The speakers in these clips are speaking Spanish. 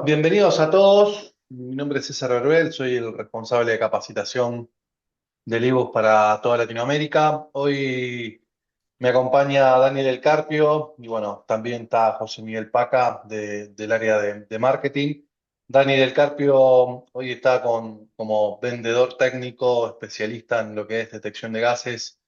Bienvenidos a todos. Mi nombre es César Verbel, soy el responsable de capacitación del IBUS para toda Latinoamérica. Hoy me acompaña Daniel El Carpio y bueno, también está José Miguel Paca del área de marketing. Daniel El Carpio hoy está como vendedor técnico, especialista en lo que es detección de gases,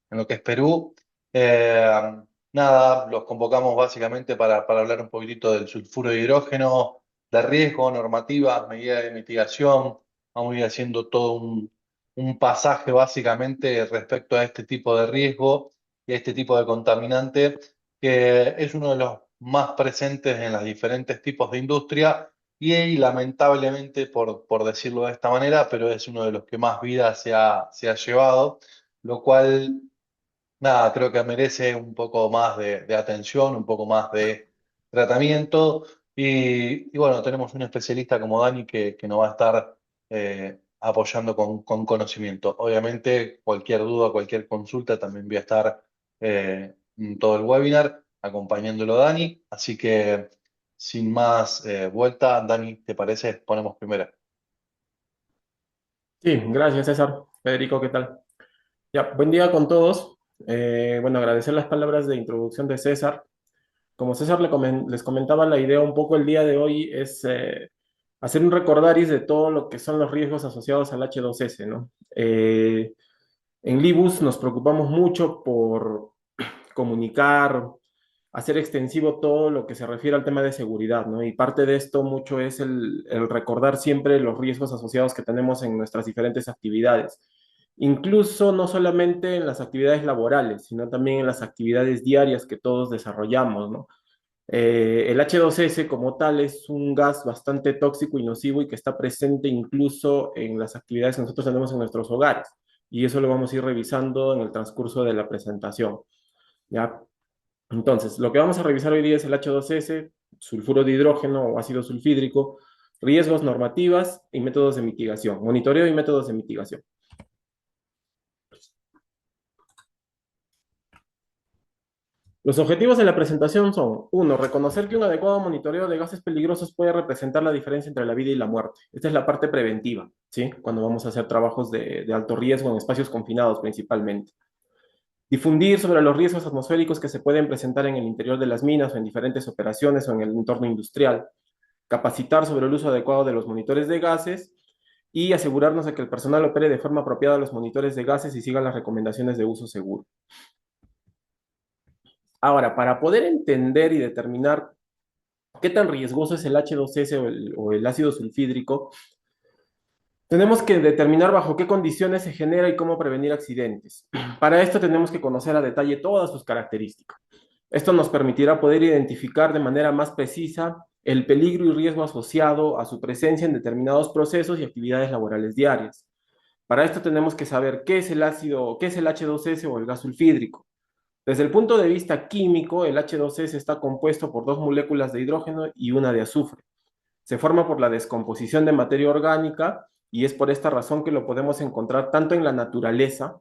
en lo que es Perú. Eh, Nada, los convocamos básicamente para hablar un poquitito del sulfuro de hidrógeno, de riesgo, normativa, medidas de mitigación. Vamos a ir haciendo todo un pasaje básicamente respecto a este tipo de riesgo y a este tipo de contaminante, que es uno de los más presentes en los diferentes tipos de industria y lamentablemente, por decirlo de esta manera, pero es uno de los que más vida se ha llevado, lo cual, nada, creo que merece un poco más de atención, un poco más de tratamiento. Y bueno, tenemos un especialista como Dani que nos va a estar apoyando con conocimiento. Obviamente, cualquier duda, cualquier consulta, también voy a estar en todo el webinar acompañándolo a Dani. Así que, sin más vuelta, Dani, ¿te parece? Ponemos primero. Sí, gracias César. Federico, ¿qué tal? Ya, buen día con todos. Bueno, agradecer las palabras de introducción de César. Como César les comentaba, la idea un poco el día de hoy es hacer un recordaris de todo lo que son los riesgos asociados al H2S, ¿no? En Libus nos preocupamos mucho por comunicar, hacer extensivo todo lo que se refiere al tema de seguridad, ¿no? Y parte de esto mucho es el recordar siempre los riesgos asociados que tenemos en nuestras diferentes actividades. Incluso no solamente en las actividades laborales, sino también en las actividades diarias que todos desarrollamos, ¿no? El H2S como tal es un gas bastante tóxico y nocivo y que está presente incluso en las actividades que nosotros tenemos en nuestros hogares. Y eso lo vamos a ir revisando en el transcurso de la presentación. ¿Ya? Entonces, lo que vamos a revisar hoy día es el H2S, sulfuro de hidrógeno o ácido sulfídrico, riesgos, normativas y métodos de mitigación, monitoreo y métodos de mitigación. Los objetivos de la presentación son, uno, reconocer que un adecuado monitoreo de gases peligrosos puede representar la diferencia entre la vida y la muerte. Esta es la parte preventiva, ¿sí? Cuando vamos a hacer trabajos de alto riesgo en espacios confinados principalmente. Difundir sobre los riesgos atmosféricos que se pueden presentar en el interior de las minas o en diferentes operaciones o en el entorno industrial. Capacitar sobre el uso adecuado de los monitores de gases y asegurarnos de que el personal opere de forma apropiada los monitores de gases y siga las recomendaciones de uso seguro. Ahora, para poder entender y determinar qué tan riesgoso es el H2S o el ácido sulfídrico, tenemos que determinar bajo qué condiciones se genera y cómo prevenir accidentes. Para esto tenemos que conocer a detalle todas sus características. Esto nos permitirá poder identificar de manera más precisa el peligro y riesgo asociado a su presencia en determinados procesos y actividades laborales diarias. Para esto tenemos que saber qué es el ácido, qué es el H2S o el gas sulfídrico. Desde el punto de vista químico, el H2S está compuesto por dos moléculas de hidrógeno y una de azufre. Se forma por la descomposición de materia orgánica y es por esta razón que lo podemos encontrar tanto en la naturaleza,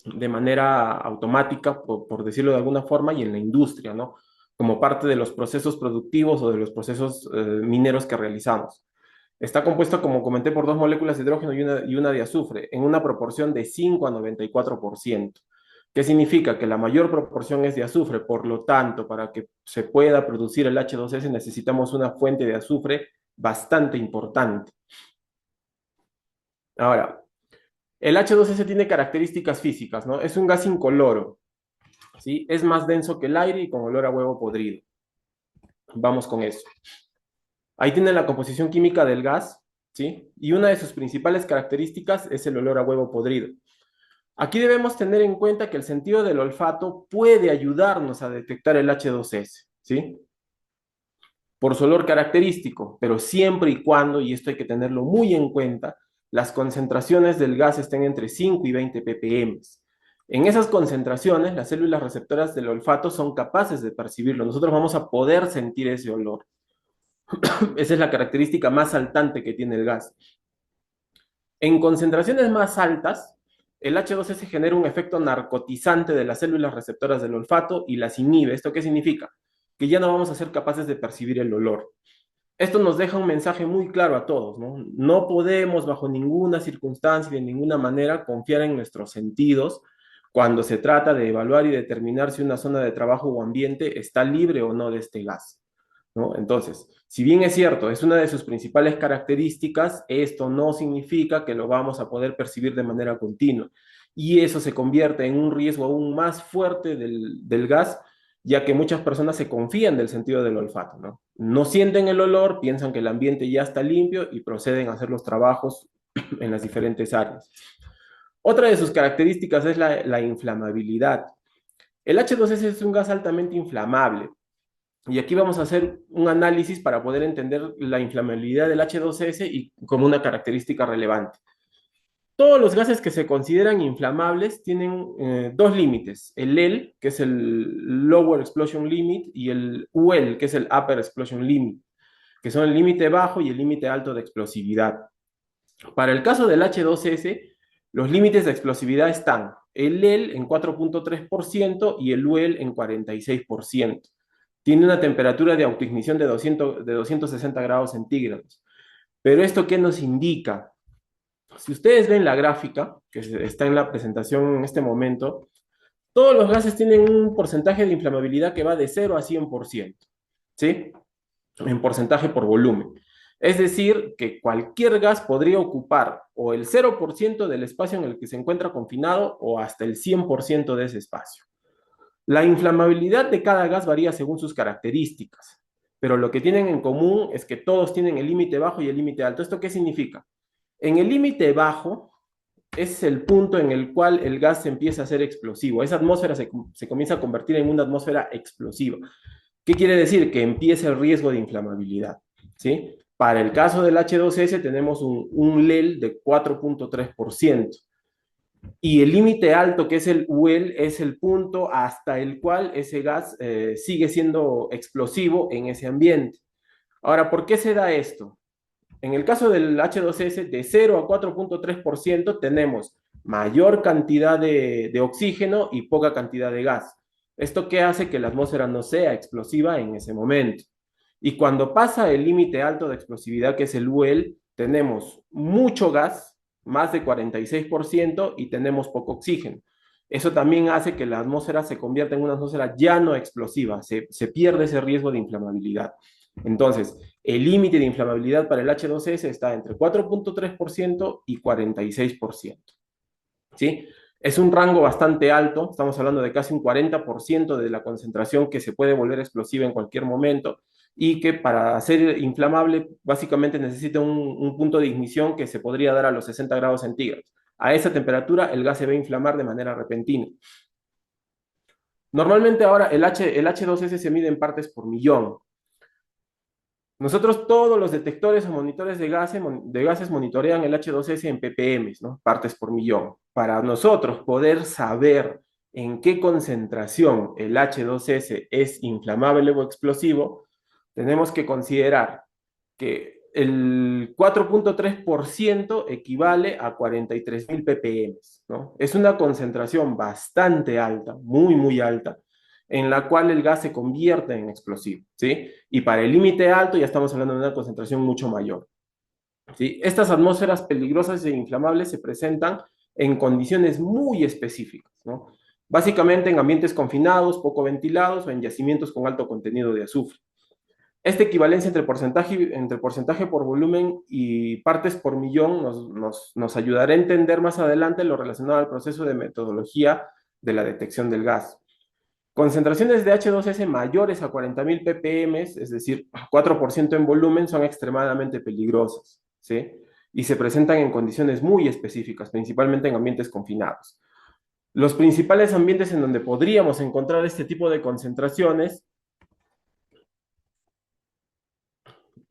de manera automática, por decirlo de alguna forma, y en la industria, ¿no? Como parte de los procesos productivos o de los procesos mineros que realizamos. Está compuesto, como comenté, por dos moléculas de hidrógeno y una de azufre, en una proporción de 5 a 94%. ¿Qué significa? Que la mayor proporción es de azufre, por lo tanto, para que se pueda producir el H2S necesitamos una fuente de azufre bastante importante. Ahora, el H2S tiene características físicas, ¿no? Es un gas incoloro, ¿sí? Es más denso que el aire y con olor a huevo podrido. Vamos con eso. Ahí tiene la composición química del gas, ¿sí? Y una de sus principales características es el olor a huevo podrido. Aquí debemos tener en cuenta que el sentido del olfato puede ayudarnos a detectar el H2S, ¿sí? Por su olor característico, pero siempre y cuando, y esto hay que tenerlo muy en cuenta, las concentraciones del gas estén entre 5 y 20 ppm. En esas concentraciones, las células receptoras del olfato son capaces de percibirlo. Nosotros vamos a poder sentir ese olor. Esa es la característica más saltante que tiene el gas. En concentraciones más altas, el H2S genera un efecto narcotizante de las células receptoras del olfato y las inhibe. ¿Esto qué significa? Que ya no vamos a ser capaces de percibir el olor. Esto nos deja un mensaje muy claro a todos, ¿no? No podemos bajo ninguna circunstancia y de ninguna manera confiar en nuestros sentidos cuando se trata de evaluar y determinar si una zona de trabajo o ambiente está libre o no de este gas, ¿no? Entonces, si bien es cierto, es una de sus principales características, esto no significa que lo vamos a poder percibir de manera continua. Y eso se convierte en un riesgo aún más fuerte del gas, ya que muchas personas se confían del sentido del olfato, ¿no? No sienten el olor, piensan que el ambiente ya está limpio y proceden a hacer los trabajos en las diferentes áreas. Otra de sus características es la inflamabilidad. El H2S es un gas altamente inflamable, y aquí vamos a hacer un análisis para poder entender la inflamabilidad del H2S y como una característica relevante. Todos los gases que se consideran inflamables tienen dos límites, el LEL, que es el Lower Explosion Limit, y el UL, que es el Upper Explosion Limit, que son el límite bajo y el límite alto de explosividad. Para el caso del H2S, los límites de explosividad están el LEL en 4.3% y el UL en 46%. Tiene una temperatura de autoignición de 260 grados centígrados. Pero ¿esto qué nos indica? Si ustedes ven la gráfica, que está en la presentación en este momento, todos los gases tienen un porcentaje de inflamabilidad que va de 0 a 100%, ¿sí? En porcentaje por volumen. Es decir, que cualquier gas podría ocupar o el 0% del espacio en el que se encuentra confinado o hasta el 100% de ese espacio. La inflamabilidad de cada gas varía según sus características, pero lo que tienen en común es que todos tienen el límite bajo y el límite alto. ¿Esto qué significa? En el límite bajo es el punto en el cual el gas se empieza a ser explosivo. Esa atmósfera se comienza a convertir en una atmósfera explosiva. ¿Qué quiere decir? Que empieza el riesgo de inflamabilidad, ¿sí? Para el caso del H2S tenemos un LEL de 4.3%. Y el límite alto, que es el UL, es el punto hasta el cual ese gas sigue siendo explosivo en ese ambiente. Ahora, ¿por qué se da esto? En el caso del H2S, de 0 a 4.3% tenemos mayor cantidad de oxígeno y poca cantidad de gas. ¿Esto qué hace? Que la atmósfera no sea explosiva en ese momento. Y cuando pasa el límite alto de explosividad, que es el UL, tenemos mucho gas, más de 46%, y tenemos poco oxígeno. Eso también hace que la atmósfera se convierta en una atmósfera ya no explosiva, se pierde ese riesgo de inflamabilidad. Entonces, el límite de inflamabilidad para el H2S está entre 4.3% y 46%. ¿Sí? Es un rango bastante alto, estamos hablando de casi un 40% de la concentración que se puede volver explosiva en cualquier momento y que para ser inflamable básicamente necesita un punto de ignición que se podría dar a los 60 grados centígrados. A esa temperatura el gas se va a inflamar de manera repentina. Normalmente ahora el H2S se mide en partes por millón. Nosotros todos los detectores o monitores de gases monitorean el H2S en ppm, ¿no? Partes por millón. Para nosotros poder saber en qué concentración el H2S es inflamable o explosivo, tenemos que considerar que el 4.3% equivale a 43.000 ppm, ¿no? Es una concentración bastante alta, muy, muy alta, en la cual el gas se convierte en explosivo, ¿sí? Y para el límite alto ya estamos hablando de una concentración mucho mayor, ¿sí? Estas atmósferas peligrosas e inflamables se presentan en condiciones muy específicas, ¿no? Básicamente en ambientes confinados, poco ventilados o en yacimientos con alto contenido de azufre. Esta equivalencia entre porcentaje por volumen y partes por millón nos ayudará a entender más adelante lo relacionado al proceso de metodología de la detección del gas. Concentraciones de H2S mayores a 40.000 ppm, es decir, 4% en volumen, son extremadamente peligrosas, ¿sí? Y se presentan en condiciones muy específicas, principalmente en ambientes confinados. Los principales ambientes en donde podríamos encontrar este tipo de concentraciones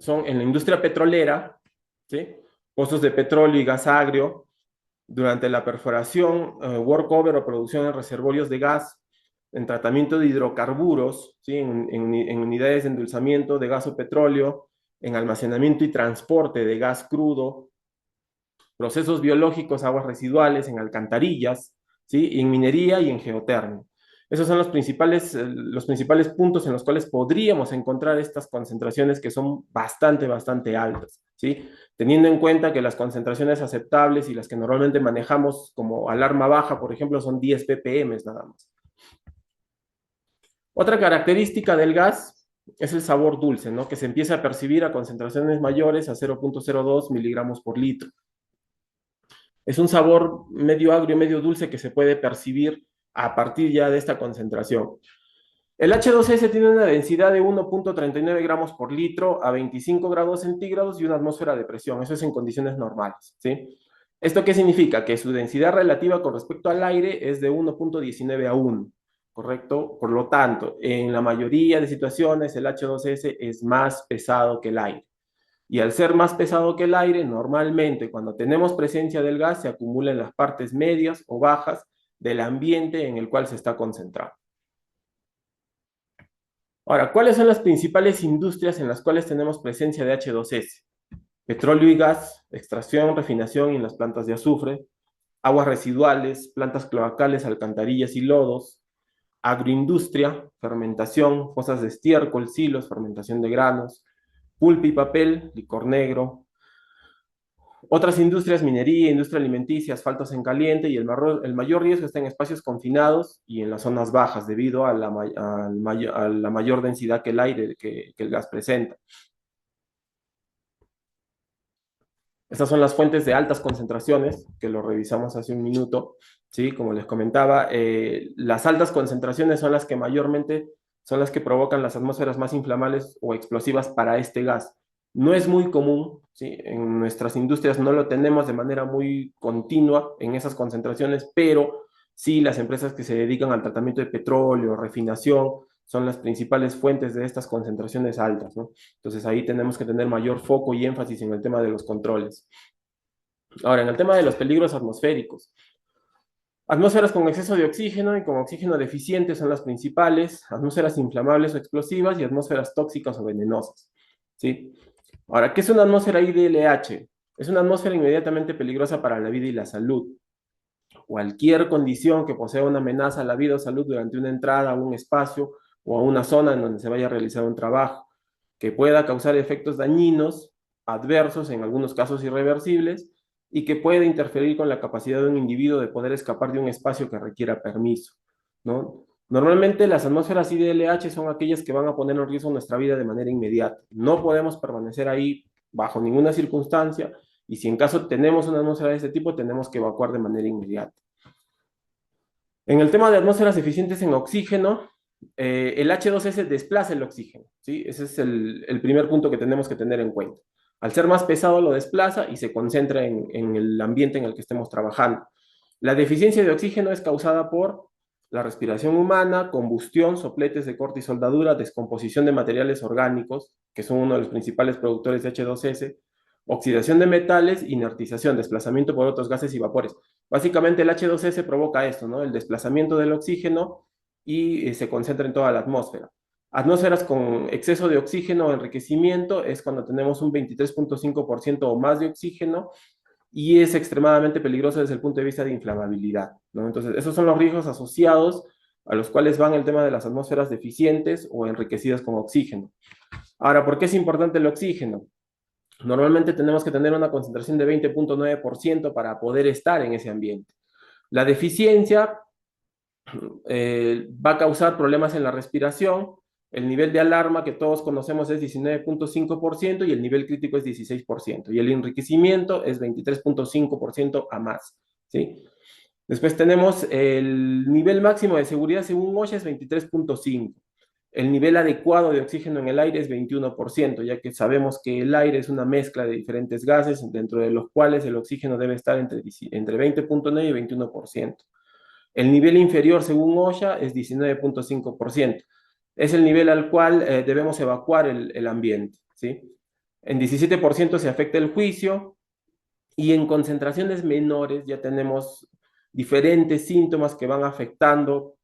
son en la industria petrolera, ¿sí? Pozos de petróleo y gas agrio, durante la perforación, workover o producción en reservorios de gas, en tratamiento de hidrocarburos, ¿sí? En unidades de endulzamiento de gas o petróleo, en almacenamiento y transporte de gas crudo, procesos biológicos, aguas residuales, en alcantarillas, ¿sí? En minería y en geotermia. Esos son los principales puntos en los cuales podríamos encontrar estas concentraciones que son bastante, bastante altas, ¿sí? Teniendo en cuenta que las concentraciones aceptables y las que normalmente manejamos como alarma baja, por ejemplo, son 10 ppm nada más. Otra característica del gas es el sabor dulce, ¿no? Que se empieza a percibir a concentraciones mayores a 0,02 miligramos por litro. Es un sabor medio agrio, medio dulce que se puede percibir a partir ya de esta concentración. El H2S tiene una densidad de 1,39 gramos por litro a 25 grados centígrados y una atmósfera de presión. Eso es en condiciones normales, ¿sí? ¿Esto qué significa? Que su densidad relativa con respecto al aire es de 1,19 a 1, ¿correcto? Por lo tanto, en la mayoría de situaciones el H2S es más pesado que el aire. Y al ser más pesado que el aire, normalmente cuando tenemos presencia del gas se acumula en las partes medias o bajas del ambiente en el cual se está concentrado. Ahora, ¿cuáles son las principales industrias en las cuales tenemos presencia de H2S? Petróleo y gas, extracción, refinación y en las plantas de azufre, aguas residuales, plantas cloacales, alcantarillas y lodos, agroindustria, fermentación, fosas de estiércol, silos, fermentación de granos, pulpa y papel, licor negro. Otras industrias, minería, industria alimenticia, asfaltos en caliente y el mayor riesgo está en espacios confinados y en las zonas bajas debido a la mayor densidad que el aire, que el gas presenta. Estas son las fuentes de altas concentraciones, que lo revisamos hace un minuto, ¿sí? Como les comentaba, las altas concentraciones son las que mayormente son las que provocan las atmósferas más inflamables o explosivas para este gas. No es muy común, ¿sí? En nuestras industrias no lo tenemos de manera muy continua en esas concentraciones, pero sí las empresas que se dedican al tratamiento de petróleo, refinación, son las principales fuentes de estas concentraciones altas, ¿no? Entonces ahí tenemos que tener mayor foco y énfasis en el tema de los controles. Ahora, en el tema de los peligros atmosféricos. Atmósferas con exceso de oxígeno y con oxígeno deficiente son las principales, atmósferas inflamables o explosivas y atmósferas tóxicas o venenosas, ¿sí? Ahora, ¿qué es una atmósfera IDLH? Es una atmósfera inmediatamente peligrosa para la vida y la salud. Cualquier condición que posea una amenaza a la vida o salud durante una entrada a un espacio o a una zona en donde se vaya a realizar un trabajo, que pueda causar efectos dañinos, adversos, en algunos casos irreversibles, y que puede interferir con la capacidad de un individuo de poder escapar de un espacio que requiera permiso, ¿no? Normalmente las atmósferas IDLH son aquellas que van a poner en riesgo nuestra vida de manera inmediata. No podemos permanecer ahí bajo ninguna circunstancia y si en caso tenemos una atmósfera de este tipo, tenemos que evacuar de manera inmediata. En el tema de atmósferas eficientes en oxígeno, el H2S desplaza el oxígeno, ¿sí? Ese es el primer punto que tenemos que tener en cuenta. Al ser más pesado lo desplaza y se concentra en el ambiente en el que estemos trabajando. La deficiencia de oxígeno es causada por la respiración humana, combustión, sopletes de corte y soldadura, descomposición de materiales orgánicos, que son uno de los principales productores de H2S, oxidación de metales, inertización, desplazamiento por otros gases y vapores. Básicamente el H2S provoca esto, ¿no? El desplazamiento del oxígeno y se concentra en toda la atmósfera. Atmósferas con exceso de oxígeno o enriquecimiento es cuando tenemos un 23,5% o más de oxígeno y es extremadamente peligroso desde el punto de vista de inflamabilidad, ¿no? Entonces, esos son los riesgos asociados a los cuales van el tema de las atmósferas deficientes o enriquecidas con oxígeno. Ahora, ¿por qué es importante el oxígeno? Normalmente tenemos que tener una concentración de 20,9% para poder estar en ese ambiente. La deficiencia va a causar problemas en la respiración. El nivel de alarma que todos conocemos es 19,5% y el nivel crítico es 16%. Y el enriquecimiento es 23,5% a más, ¿sí? Después tenemos el nivel máximo de seguridad según OSHA es 23,5. El nivel adecuado de oxígeno en el aire es 21%, ya que sabemos que el aire es una mezcla de diferentes gases, dentro de los cuales el oxígeno debe estar entre 20,9 y 21%. El nivel inferior, según OSHA, es 19,5%. Es el nivel al cual debemos evacuar el ambiente, ¿sí? En 17% se afecta el juicio y en concentraciones menores ya tenemos diferentes síntomas que van afectando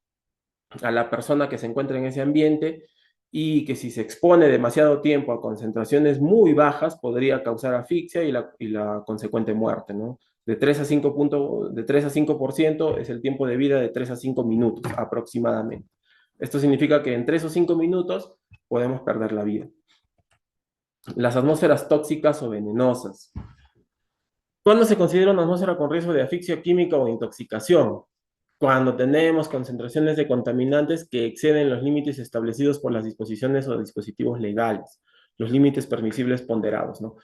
a la persona que se encuentra en ese ambiente y que si se expone demasiado tiempo a concentraciones muy bajas podría causar asfixia y la consecuente muerte, ¿no? de 3 a 5% es el tiempo de vida de 3 a 5 minutos aproximadamente. Esto significa que en 3 o 5 minutos podemos perder la vida. Las atmósferas tóxicas o venenosas. ¿Cuándo se considera una atmósfera con riesgo de asfixia química o intoxicación? Cuando tenemos concentraciones de contaminantes que exceden los límites establecidos por las disposiciones o dispositivos legales, los límites permisibles ponderados, ¿no?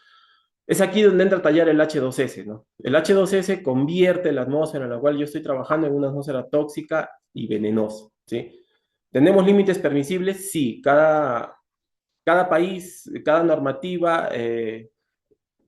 Es aquí donde entra a tallar el H2S, ¿no? El H2S convierte la atmósfera en la cual yo estoy trabajando en una atmósfera tóxica y venenosa, ¿sí? ¿Tenemos límites permisibles? Sí, cada país, cada normativa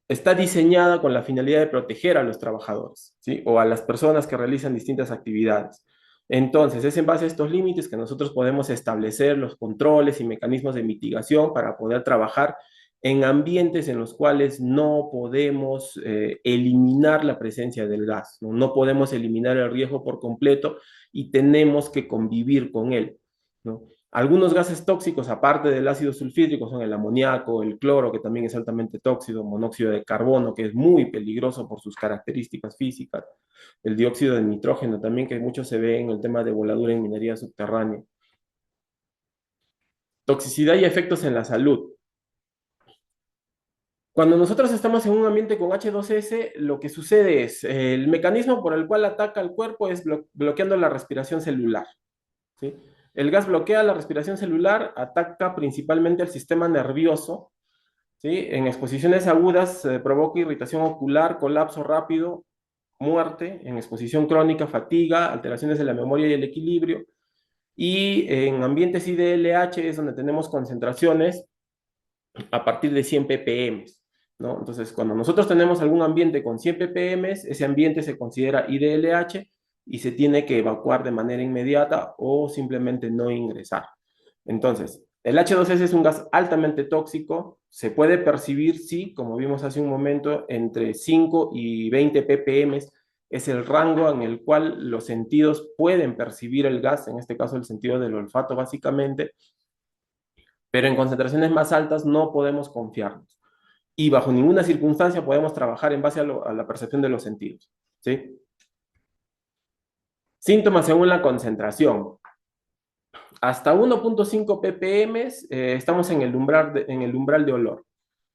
está diseñada con la finalidad de proteger a los trabajadores, ¿sí? O a las personas que realizan distintas actividades. Entonces, es en base a estos límites que nosotros podemos establecer los controles y mecanismos de mitigación para poder trabajar en ambientes en los cuales no podemos eliminar la presencia del gas, ¿no? No podemos eliminar el riesgo por completo y tenemos que convivir con él, ¿no? Algunos gases tóxicos, aparte del ácido sulfídrico, son el amoníaco, el cloro, que también es altamente tóxico, monóxido de carbono, que es muy peligroso por sus características físicas, el dióxido de nitrógeno también, que mucho se ve en el tema de voladura en minería subterránea. Toxicidad y efectos en la salud. Cuando nosotros estamos en un ambiente con H2S, lo que sucede es, el mecanismo por el cual ataca al cuerpo es bloqueando la respiración celular, ¿sí? El gas bloquea la respiración celular, ataca principalmente el sistema nervioso, ¿sí? En exposiciones agudas provoca irritación ocular, colapso rápido, muerte; en exposición crónica, fatiga, alteraciones de la memoria y el equilibrio. Y en ambientes IDLH es donde tenemos concentraciones a partir de 100 ppm, ¿no? Entonces, cuando nosotros tenemos algún ambiente con 100 ppm, ese ambiente se considera IDLH y se tiene que evacuar de manera inmediata o simplemente no ingresar. Entonces, el H2S es un gas altamente tóxico, se puede percibir, sí, como vimos hace un momento, entre 5 y 20 ppm es el rango en el cual los sentidos pueden percibir el gas, en este caso el sentido del olfato básicamente, pero en concentraciones más altas no podemos confiarnos. Y bajo ninguna circunstancia podemos trabajar en base a la percepción de los sentidos, ¿sí? Síntomas según la concentración. Hasta 1.5 ppm estamos en el umbral de olor.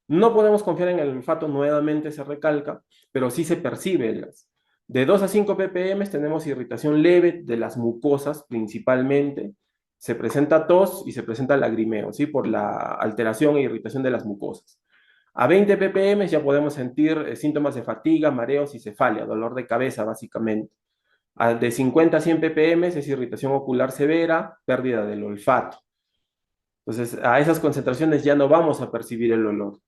No podemos confiar en el olfato, nuevamente se recalca, pero sí se percibe el gas. De 2 a 5 ppm tenemos irritación leve de las mucosas principalmente. Se presenta tos y se presenta lagrimeo, ¿sí? Por la alteración e irritación de las mucosas. A 20 ppm ya podemos sentir síntomas de fatiga, mareos y cefalia, dolor de cabeza básicamente. De 50 a 100 ppm es irritación ocular severa, pérdida del olfato. Entonces, a esas concentraciones ya no vamos a percibir el olor.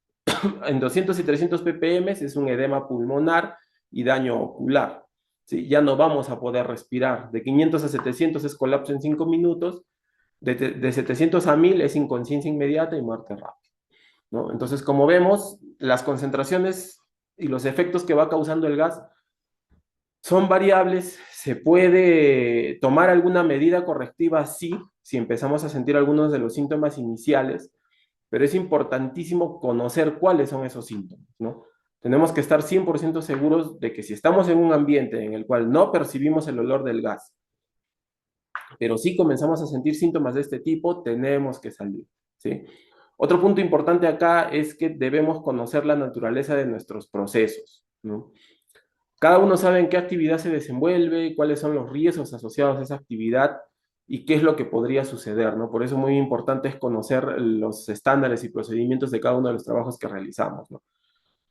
En 200 y 300 ppm es un edema pulmonar y daño ocular, ¿sí? Ya no vamos a poder respirar. De 500 a 700 es colapso en 5 minutos. De 700 a 1000 es inconsciencia inmediata y muerte rápida, ¿no? Entonces, como vemos, las concentraciones y los efectos que va causando el gas son variables. Se puede tomar alguna medida correctiva, sí, si empezamos a sentir algunos de los síntomas iniciales, pero es importantísimo conocer cuáles son esos síntomas, ¿no? Tenemos que estar 100% seguros de que si estamos en un ambiente en el cual no percibimos el olor del gas, pero sí comenzamos a sentir síntomas de este tipo, tenemos que salir, ¿sí? Otro punto importante acá es que debemos conocer la naturaleza de nuestros procesos, ¿no? Cada uno sabe en qué actividad se desenvuelve, cuáles son los riesgos asociados a esa actividad y qué es lo que podría suceder, ¿no? Por eso muy importante es conocer los estándares y procedimientos de cada uno de los trabajos que realizamos, ¿no?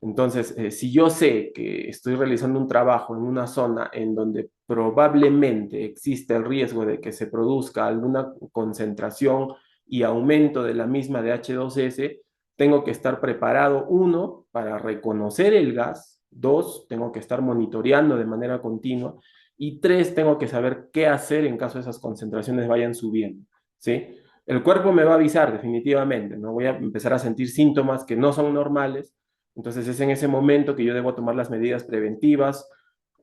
Entonces, si yo sé que estoy realizando un trabajo en una zona en donde probablemente existe el riesgo de que se produzca alguna concentración y aumento de la misma de H2S, tengo que estar preparado, uno, para reconocer el gas; dos, tengo que estar monitoreando de manera continua; y tres, tengo que saber qué hacer en caso esas concentraciones vayan subiendo, ¿sí? El cuerpo me va a avisar definitivamente, ¿no? Voy a empezar a sentir síntomas que no son normales. Entonces es en ese momento que yo debo tomar las medidas preventivas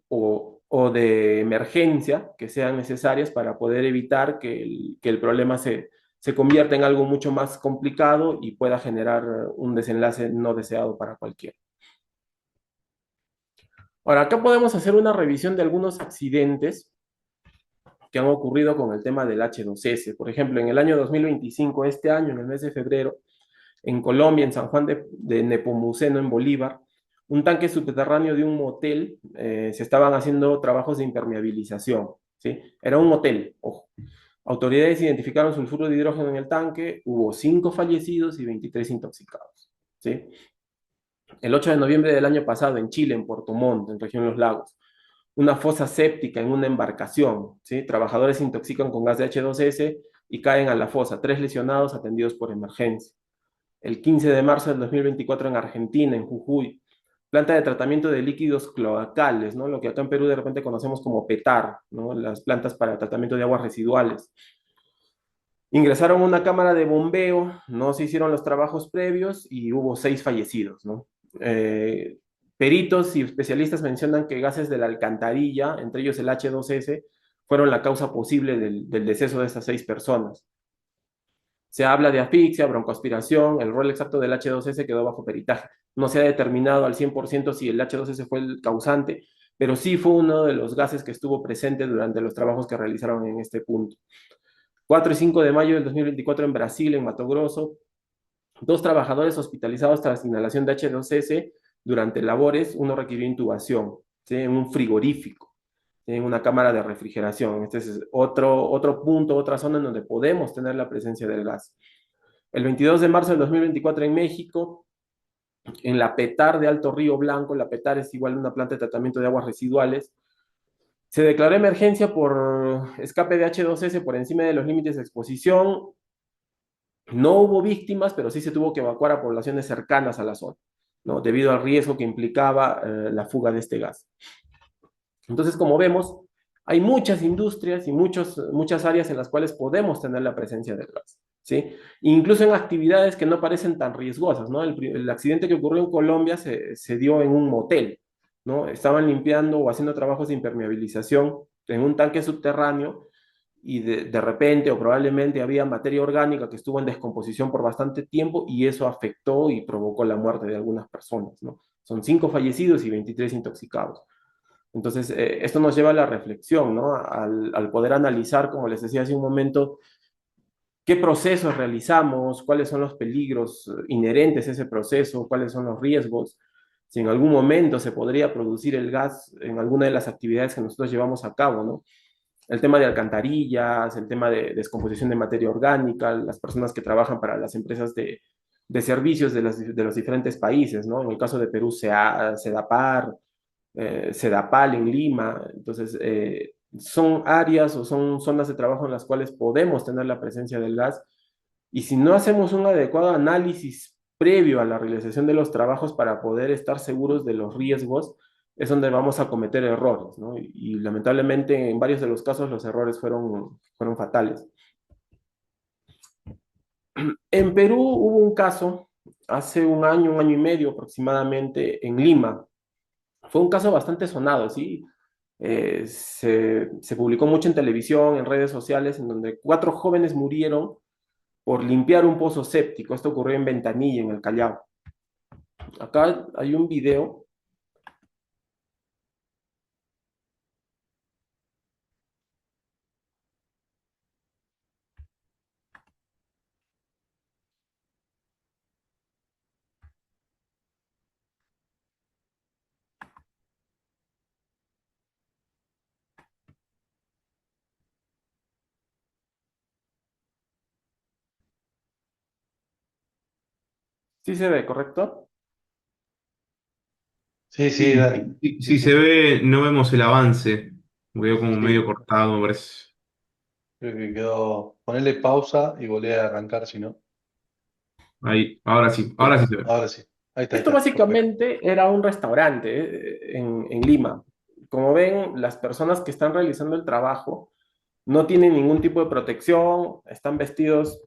o de emergencia que sean necesarias para poder evitar que el problema se convierta en algo mucho más complicado y pueda generar un desenlace no deseado para cualquiera. Ahora, acá podemos hacer una revisión de algunos accidentes que han ocurrido con el tema del H2S. Por ejemplo, en el año 2025, este año, en el mes de febrero, en Colombia, en San Juan de Nepomuceno, en Bolívar, un tanque subterráneo de un motel, se estaban haciendo trabajos de impermeabilización, ¿sí? Era un motel, ojo. Autoridades identificaron sulfuro de hidrógeno en el tanque, hubo 5 fallecidos y 23 intoxicados, ¿sí? El 8 de noviembre del año pasado, en Chile, en Puerto Montt, en región Los Lagos, una fosa séptica en una embarcación, ¿sí? Trabajadores se intoxican con gas de H2S y caen a la fosa, 3 lesionados atendidos por emergencia. El 15 de marzo del 2024 en Argentina, en Jujuy, planta de tratamiento de líquidos cloacales, ¿no? Lo que acá en Perú de repente conocemos como PETAR, ¿no? Las plantas para tratamiento de aguas residuales. Ingresaron a una cámara de bombeo, no se hicieron los trabajos previos y hubo 6 fallecidos, ¿no? Eh, Peritos y especialistas mencionan que gases de la alcantarilla, entre ellos el H2S, fueron la causa posible del deceso de esas 6 personas. Se habla de asfixia, broncoaspiración, el rol exacto del H2S quedó bajo peritaje. No se ha determinado al 100% si el H2S fue el causante, pero sí fue uno de los gases que estuvo presente durante los trabajos que realizaron en este punto. 4 y 5 de mayo del 2024 en Brasil, en Mato Grosso, 2 trabajadores hospitalizados tras inhalación de H2S durante labores, uno requirió intubación, ¿sí? En un frigorífico, en una cámara de refrigeración. Este es otro punto, otra zona en donde podemos tener la presencia del gas. El 22 de marzo del 2024 en México, en la PETAR de Alto Río Blanco, la PETAR es igual a una planta de tratamiento de aguas residuales, se declaró emergencia por escape de H2S por encima de los límites de exposición. No hubo víctimas, pero sí se tuvo que evacuar a poblaciones cercanas a la zona, ¿no? Debido al riesgo que implicaba la fuga de este gas. Entonces, como vemos, hay muchas industrias y muchas áreas en las cuales podemos tener la presencia del gas, ¿sí? Incluso en actividades que no parecen tan riesgosas, ¿no? El accidente que ocurrió en Colombia se dio en un motel, ¿no? Estaban limpiando o haciendo trabajos de impermeabilización en un tanque subterráneo y de repente o probablemente había materia orgánica que estuvo en descomposición por bastante tiempo y eso afectó y provocó la muerte de algunas personas, ¿no? Son 5 fallecidos y 23 intoxicados. Entonces, esto nos lleva a la reflexión, ¿no? Al poder analizar, como les decía hace un momento, qué procesos realizamos, cuáles son los peligros inherentes a ese proceso, cuáles son los riesgos, si en algún momento se podría producir el gas en alguna de las actividades que nosotros llevamos a cabo, ¿no? El tema de alcantarillas, el tema de descomposición de materia orgánica, las personas que trabajan para las empresas de servicios de los diferentes países, ¿no? En el caso de Perú, SEDAPAR, SEDAPAL en Lima. Entonces, son áreas o son zonas de trabajo en las cuales podemos tener la presencia del gas y si no hacemos un adecuado análisis previo a la realización de los trabajos para poder estar seguros de los riesgos, es donde vamos a cometer errores, ¿no? Y lamentablemente en varios de los casos los errores fueron fatales. En Perú hubo un caso hace un año y medio aproximadamente en Lima. Fue un caso bastante sonado, ¿sí? Se publicó mucho en televisión, en redes sociales, en donde 4 jóvenes murieron por limpiar un pozo séptico. Esto ocurrió en Ventanilla, en el Callao. Acá hay un video. Sí se ve, ¿correcto? Sí, sí, Sí, Dani. Sí, si se sí. ve, no vemos el avance. Veo como medio Sí, cortado, me parece. creo que quedó. Ponerle pausa y volver a arrancar, si no. Ahí, ahora sí Pero se ve. ahora sí. Ahí Esto está. Perfecto. básicamente era un restaurante en Lima. Como ven, las personas que están realizando el trabajo no tienen ningún tipo de protección, están vestidos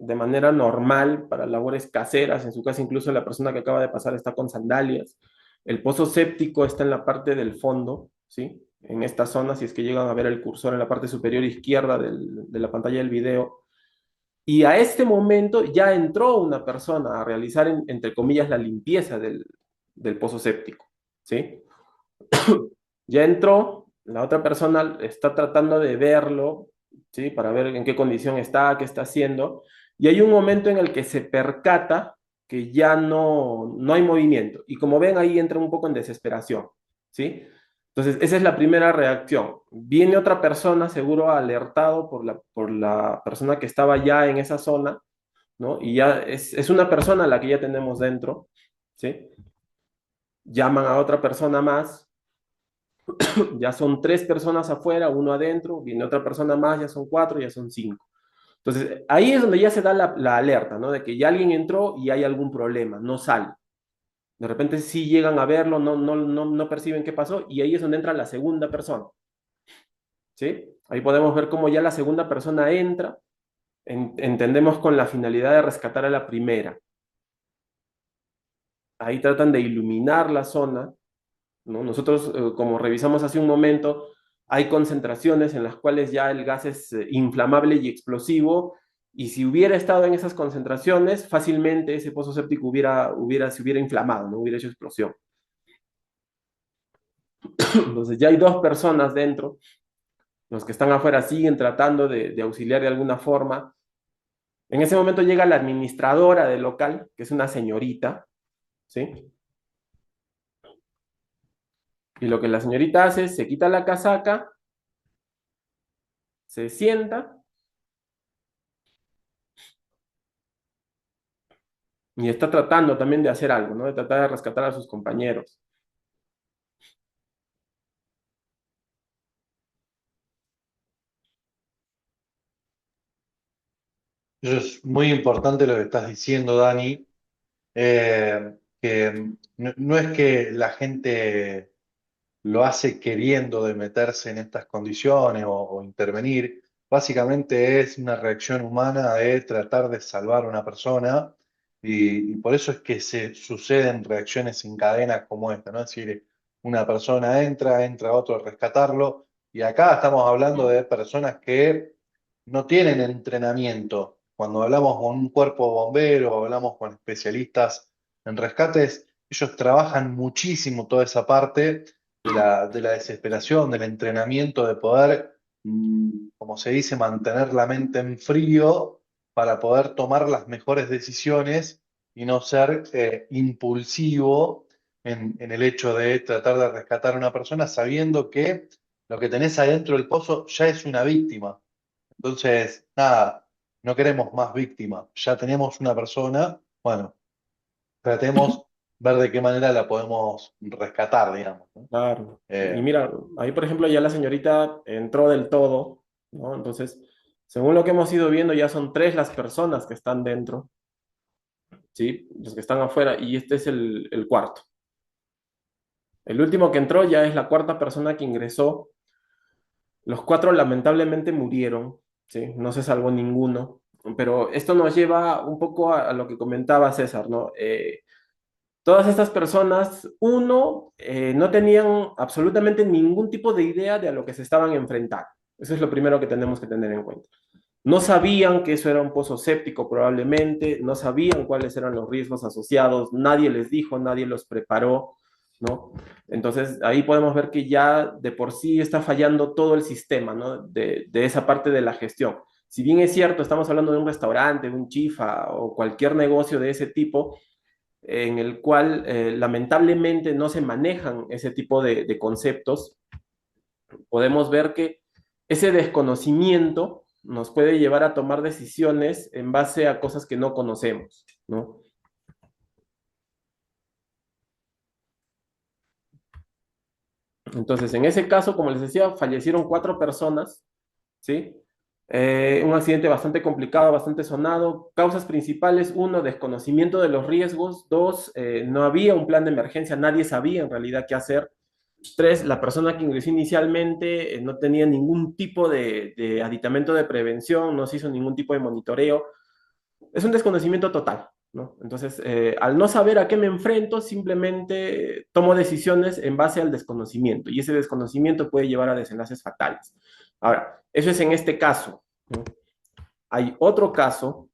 de manera normal para labores caseras. En su casa, incluso la persona que acaba de pasar está con sandalias. El pozo séptico está en la parte del fondo, ¿sí? En esta zona, si es que llegan a ver el cursor en la parte superior izquierda de la pantalla del video. Y a este momento ya entró una persona a realizar, entre comillas, la limpieza del pozo séptico, ¿sí? Ya entró, la otra persona está tratando de verlo, ¿sí? Para ver en qué condición está, qué está haciendo, y hay un momento en el que se percata que ya no hay movimiento, y como ven ahí entra un poco en desesperación, ¿sí? Entonces, esa es la primera reacción. Viene otra persona, seguro alertado por la persona que estaba ya en esa zona, ¿no? Y ya es una persona la que ya tenemos dentro, ¿sí? Llaman a otra persona más, ya son tres personas afuera, uno adentro, viene otra persona más, ya son cuatro, ya son cinco. Entonces, ahí es donde ya se da la alerta, ¿no? De que ya alguien entró y hay algún problema, no sale. De repente sí llegan a verlo, no perciben qué pasó, y ahí es donde entra la segunda persona, ¿sí? Ahí podemos ver cómo ya la segunda persona entra, entendemos con la finalidad de rescatar a la primera. Ahí tratan de iluminar la zona, ¿no? Nosotros, como revisamos hace un momento, hay concentraciones en las cuales ya el gas es inflamable y explosivo, y si hubiera estado en esas concentraciones, fácilmente ese pozo séptico se hubiera inflamado, no hubiera hecho explosión. Entonces ya hay dos personas dentro, los que están afuera siguen tratando de auxiliar de alguna forma. En ese momento llega la administradora del local, que es una señorita, ¿sí? Y lo que la señorita hace es se quita la casaca, se sienta y está tratando también de hacer algo, ¿no? De tratar de rescatar a sus compañeros. Eso es muy importante lo que estás diciendo, Dani, que no es que la gente lo hace queriendo de meterse en estas condiciones o intervenir. Básicamente es una reacción humana de tratar de salvar a una persona y por eso es que se suceden reacciones en cadena como esta, ¿no? Es decir, una persona entra otro a rescatarlo y acá estamos hablando de personas que no tienen entrenamiento. Cuando hablamos con un cuerpo de bomberos, hablamos con especialistas en rescates, ellos trabajan muchísimo toda esa parte de la desesperación, del entrenamiento, de poder, como se dice, mantener la mente en frío para poder tomar las mejores decisiones y no ser impulsivo en el hecho de tratar de rescatar a una persona sabiendo que lo que tenés adentro del pozo ya es una víctima. Entonces, nada, no queremos más víctimas, ya tenemos una persona, bueno, tratemos ver de qué manera la podemos rescatar, digamos, ¿no? Claro. Y Eh, mira, ahí por ejemplo ya la señorita entró del todo, ¿no? Entonces, según lo que hemos ido viendo, ya son tres las personas que están dentro, ¿sí? Los que están afuera, y este es el cuarto. El último que entró ya es la cuarta persona que ingresó. Los cuatro lamentablemente murieron, ¿sí? No se salvó ninguno. Pero esto nos lleva un poco a lo que comentaba César, ¿no? Todas estas personas, uno, no tenían absolutamente ningún tipo de idea de a lo que se estaban enfrentando. Eso es lo primero que tenemos que tener en cuenta. No sabían que eso era un pozo séptico probablemente, no sabían cuáles eran los riesgos asociados, nadie les dijo, nadie los preparó, ¿no? Entonces ahí podemos ver que ya de por sí está fallando todo el sistema, ¿no? De esa parte de la gestión. Si bien es cierto, estamos hablando de un restaurante, un chifa o cualquier negocio de ese tipo, en el cual lamentablemente no se manejan ese tipo de conceptos, podemos ver que ese desconocimiento nos puede llevar a tomar decisiones en base a cosas que no conocemos, ¿no? Entonces, en ese caso, como les decía, fallecieron cuatro personas, ¿sí? Un accidente bastante complicado, bastante sonado. Causas principales: uno, desconocimiento de los riesgos; dos, no había un plan de emergencia, nadie sabía en realidad qué hacer; tres, la persona que ingresó inicialmente no tenía ningún tipo de aditamento de prevención, no se hizo ningún tipo de monitoreo. Es un desconocimiento total, ¿no? Entonces, al no saber a qué me enfrento, simplemente tomo decisiones en base al desconocimiento, y ese desconocimiento puede llevar a desenlaces fatales. Ahora, eso es en este caso, ¿no? Hay otro caso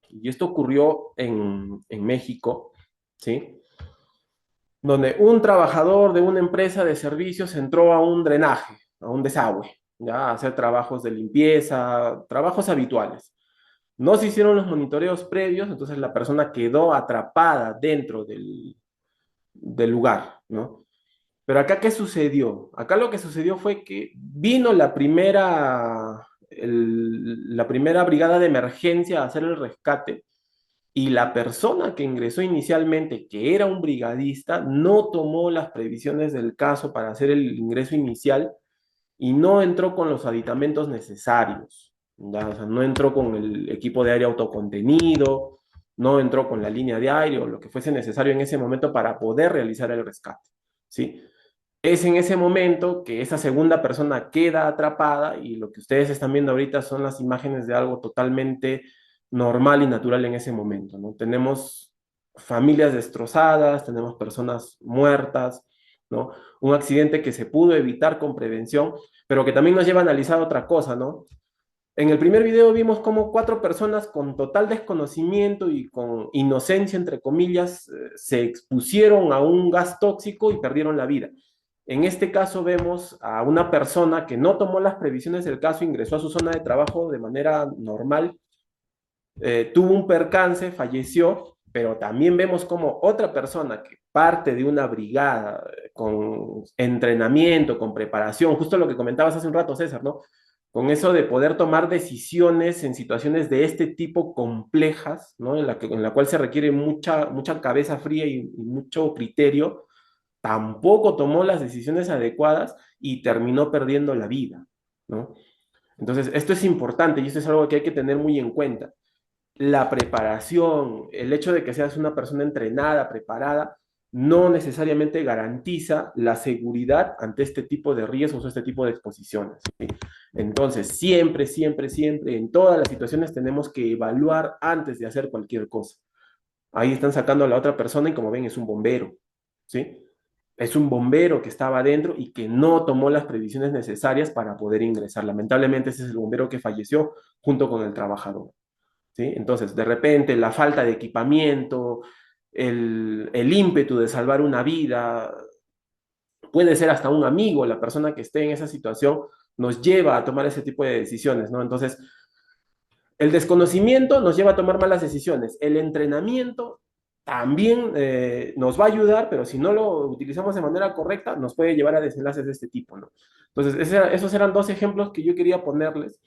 Y esto ocurrió en México, ¿sí? Donde un trabajador de una empresa de servicios entró a un drenaje, a un desagüe, ya a hacer trabajos de limpieza, trabajos habituales. No se hicieron los monitoreos previos, entonces la persona quedó atrapada dentro del lugar, ¿no? Pero acá, ¿qué sucedió? Acá lo que sucedió fue que vino la primera brigada de emergencia a hacer el rescate y la persona que ingresó inicialmente, que era un brigadista, no tomó las previsiones del caso para hacer el ingreso inicial y no entró con los aditamentos necesarios. ¿Ya? O sea, no entró con el equipo de aire autocontenido, no entró con la línea de aire o lo que fuese necesario en ese momento para poder realizar el rescate. ¿Sí? Es en ese momento que esa segunda persona queda atrapada y lo que ustedes están viendo ahorita son las imágenes de algo totalmente normal y natural en ese momento, ¿no? Tenemos familias destrozadas, tenemos personas muertas, ¿no? Un accidente que se pudo evitar con prevención, pero que también nos lleva a analizar otra cosa, ¿no? En el primer video vimos cómo cuatro personas con total desconocimiento y con inocencia, entre comillas, se expusieron a un gas tóxico y perdieron la vida. En este caso vemos a una persona que no tomó las previsiones del caso, ingresó a su zona de trabajo de manera normal, tuvo un percance, falleció, pero también vemos como otra persona que parte de una brigada con entrenamiento, con preparación, justo lo que comentabas hace un rato, César, ¿no? Con eso de poder tomar decisiones en situaciones de este tipo complejas, ¿no? En la cual se requiere mucha cabeza fría y mucho criterio, tampoco tomó las decisiones adecuadas y terminó perdiendo la vida, ¿no? Entonces, esto es importante y esto es algo que hay que tener muy en cuenta. La preparación, el hecho de que seas una persona entrenada, preparada, no necesariamente garantiza la seguridad ante este tipo de riesgos o este tipo de exposiciones, ¿sí? Entonces, siempre, siempre, siempre, en todas las situaciones tenemos que evaluar antes de hacer cualquier cosa. Ahí están sacando a la otra persona y como ven es un bombero, ¿sí? Es un bombero que estaba adentro y que no tomó las previsiones necesarias para poder ingresar. Lamentablemente ese es el bombero que falleció junto con el trabajador, ¿sí? Entonces, de repente, la falta de equipamiento, el ímpetu de salvar una vida, puede ser hasta un amigo, la persona que esté en esa situación, nos lleva a tomar ese tipo de decisiones, ¿no? Entonces, el desconocimiento nos lleva a tomar malas decisiones. El entrenamiento también nos va a ayudar, pero si no lo utilizamos de manera correcta, nos puede llevar a desenlaces de este tipo, ¿no? Entonces, esos eran dos ejemplos que yo quería ponerles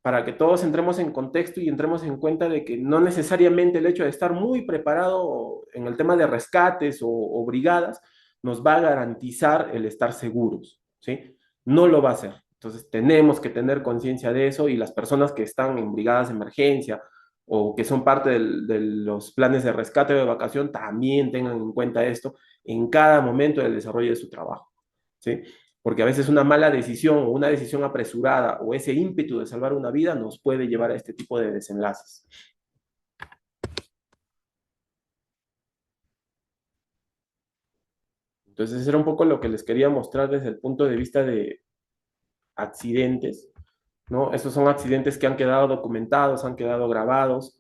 para que todos entremos en contexto y entremos en cuenta de que no necesariamente el hecho de estar muy preparado en el tema de rescates o brigadas nos va a garantizar el estar seguros, ¿sí? No lo va a hacer. Entonces tenemos que tener conciencia de eso y las personas que están en brigadas de emergencia o que son parte de los planes de rescate o de evacuación también tengan en cuenta esto en cada momento del desarrollo de su trabajo, ¿sí? Porque a veces una mala decisión o una decisión apresurada o ese ímpetu de salvar una vida nos puede llevar a este tipo de desenlaces. Entonces, era un poco lo que les quería mostrar desde el punto de vista de accidentes, ¿no? Estos son accidentes que han quedado documentados, han quedado grabados,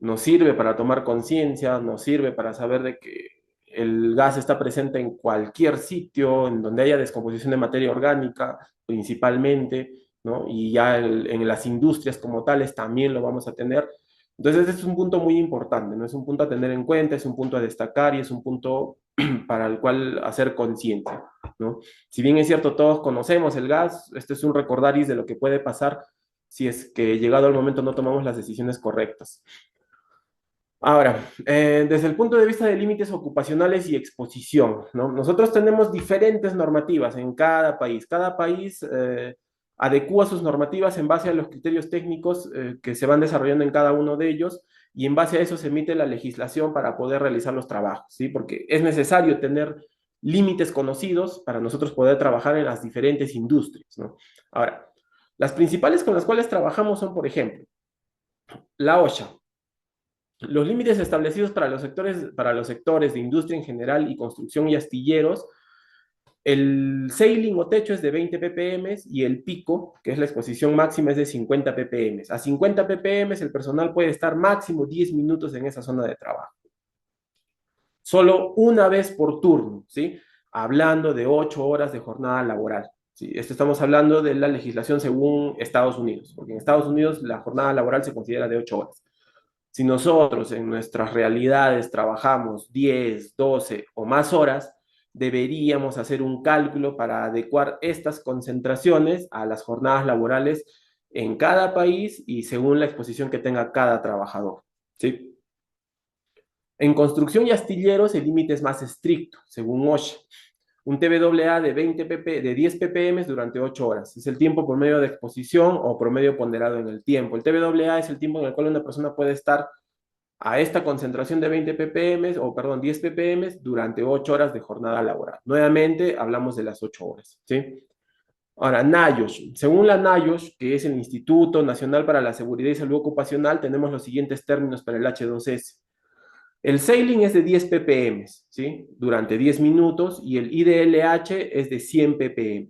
nos sirve para tomar conciencia, nos sirve para saber de que el gas está presente en cualquier sitio en donde haya descomposición de materia orgánica, principalmente, ¿no? Y ya en las industrias como tales también lo vamos a tener. Entonces, este es un punto muy importante, ¿no? Es un punto a tener en cuenta, es un punto a destacar y es un punto para el cual hacer conciencia, ¿no? Si bien es cierto, todos conocemos el gas, este es un recordaris de lo que puede pasar si es que llegado el momento no tomamos las decisiones correctas. Ahora, desde el punto de vista de límites ocupacionales y exposición, ¿no? Nosotros tenemos diferentes normativas en cada país. Cada país adecúa sus normativas en base a los criterios técnicos que se van desarrollando en cada uno de ellos y en base a eso se emite la legislación para poder realizar los trabajos, ¿sí? Porque es necesario tener límites conocidos para nosotros poder trabajar en las diferentes industrias, ¿no? Ahora, las principales con las cuales trabajamos son, por ejemplo, la OSHA. Los límites establecidos para los sectores de industria en general y construcción y astilleros El ceiling o techo es de 20 ppm y el pico, que es la exposición máxima, es de 50 ppm. A 50 ppm el personal puede estar máximo 10 minutos en esa zona de trabajo. Solo una vez por turno, ¿sí? Hablando de 8 horas de jornada laboral. ¿Sí? Esto estamos hablando de la legislación según Estados Unidos, porque en Estados Unidos la jornada laboral se considera de 8 horas. Si nosotros en nuestras realidades trabajamos 10, 12 o más horas, deberíamos hacer un cálculo para adecuar estas concentraciones a las jornadas laborales en cada país y según la exposición que tenga cada trabajador. ¿Sí? En construcción y astilleros el límite es más estricto, según OSHA. Un TBAA de 10 ppm durante 8 horas. Es el tiempo por medio de exposición o promedio ponderado en el tiempo. El TBAA es el tiempo en el cual una persona puede estar a esta concentración de 20 ppm, o perdón, 10 ppm durante 8 horas de jornada laboral. Nuevamente hablamos de las 8 horas, ¿sí? Ahora, NIOSH. Según la NIOSH, que es el Instituto Nacional para la Seguridad y Salud Ocupacional, tenemos los siguientes términos para el H2S. El sailing es de 10 ppm, ¿sí? Durante 10 minutos y el IDLH es de 100 ppm.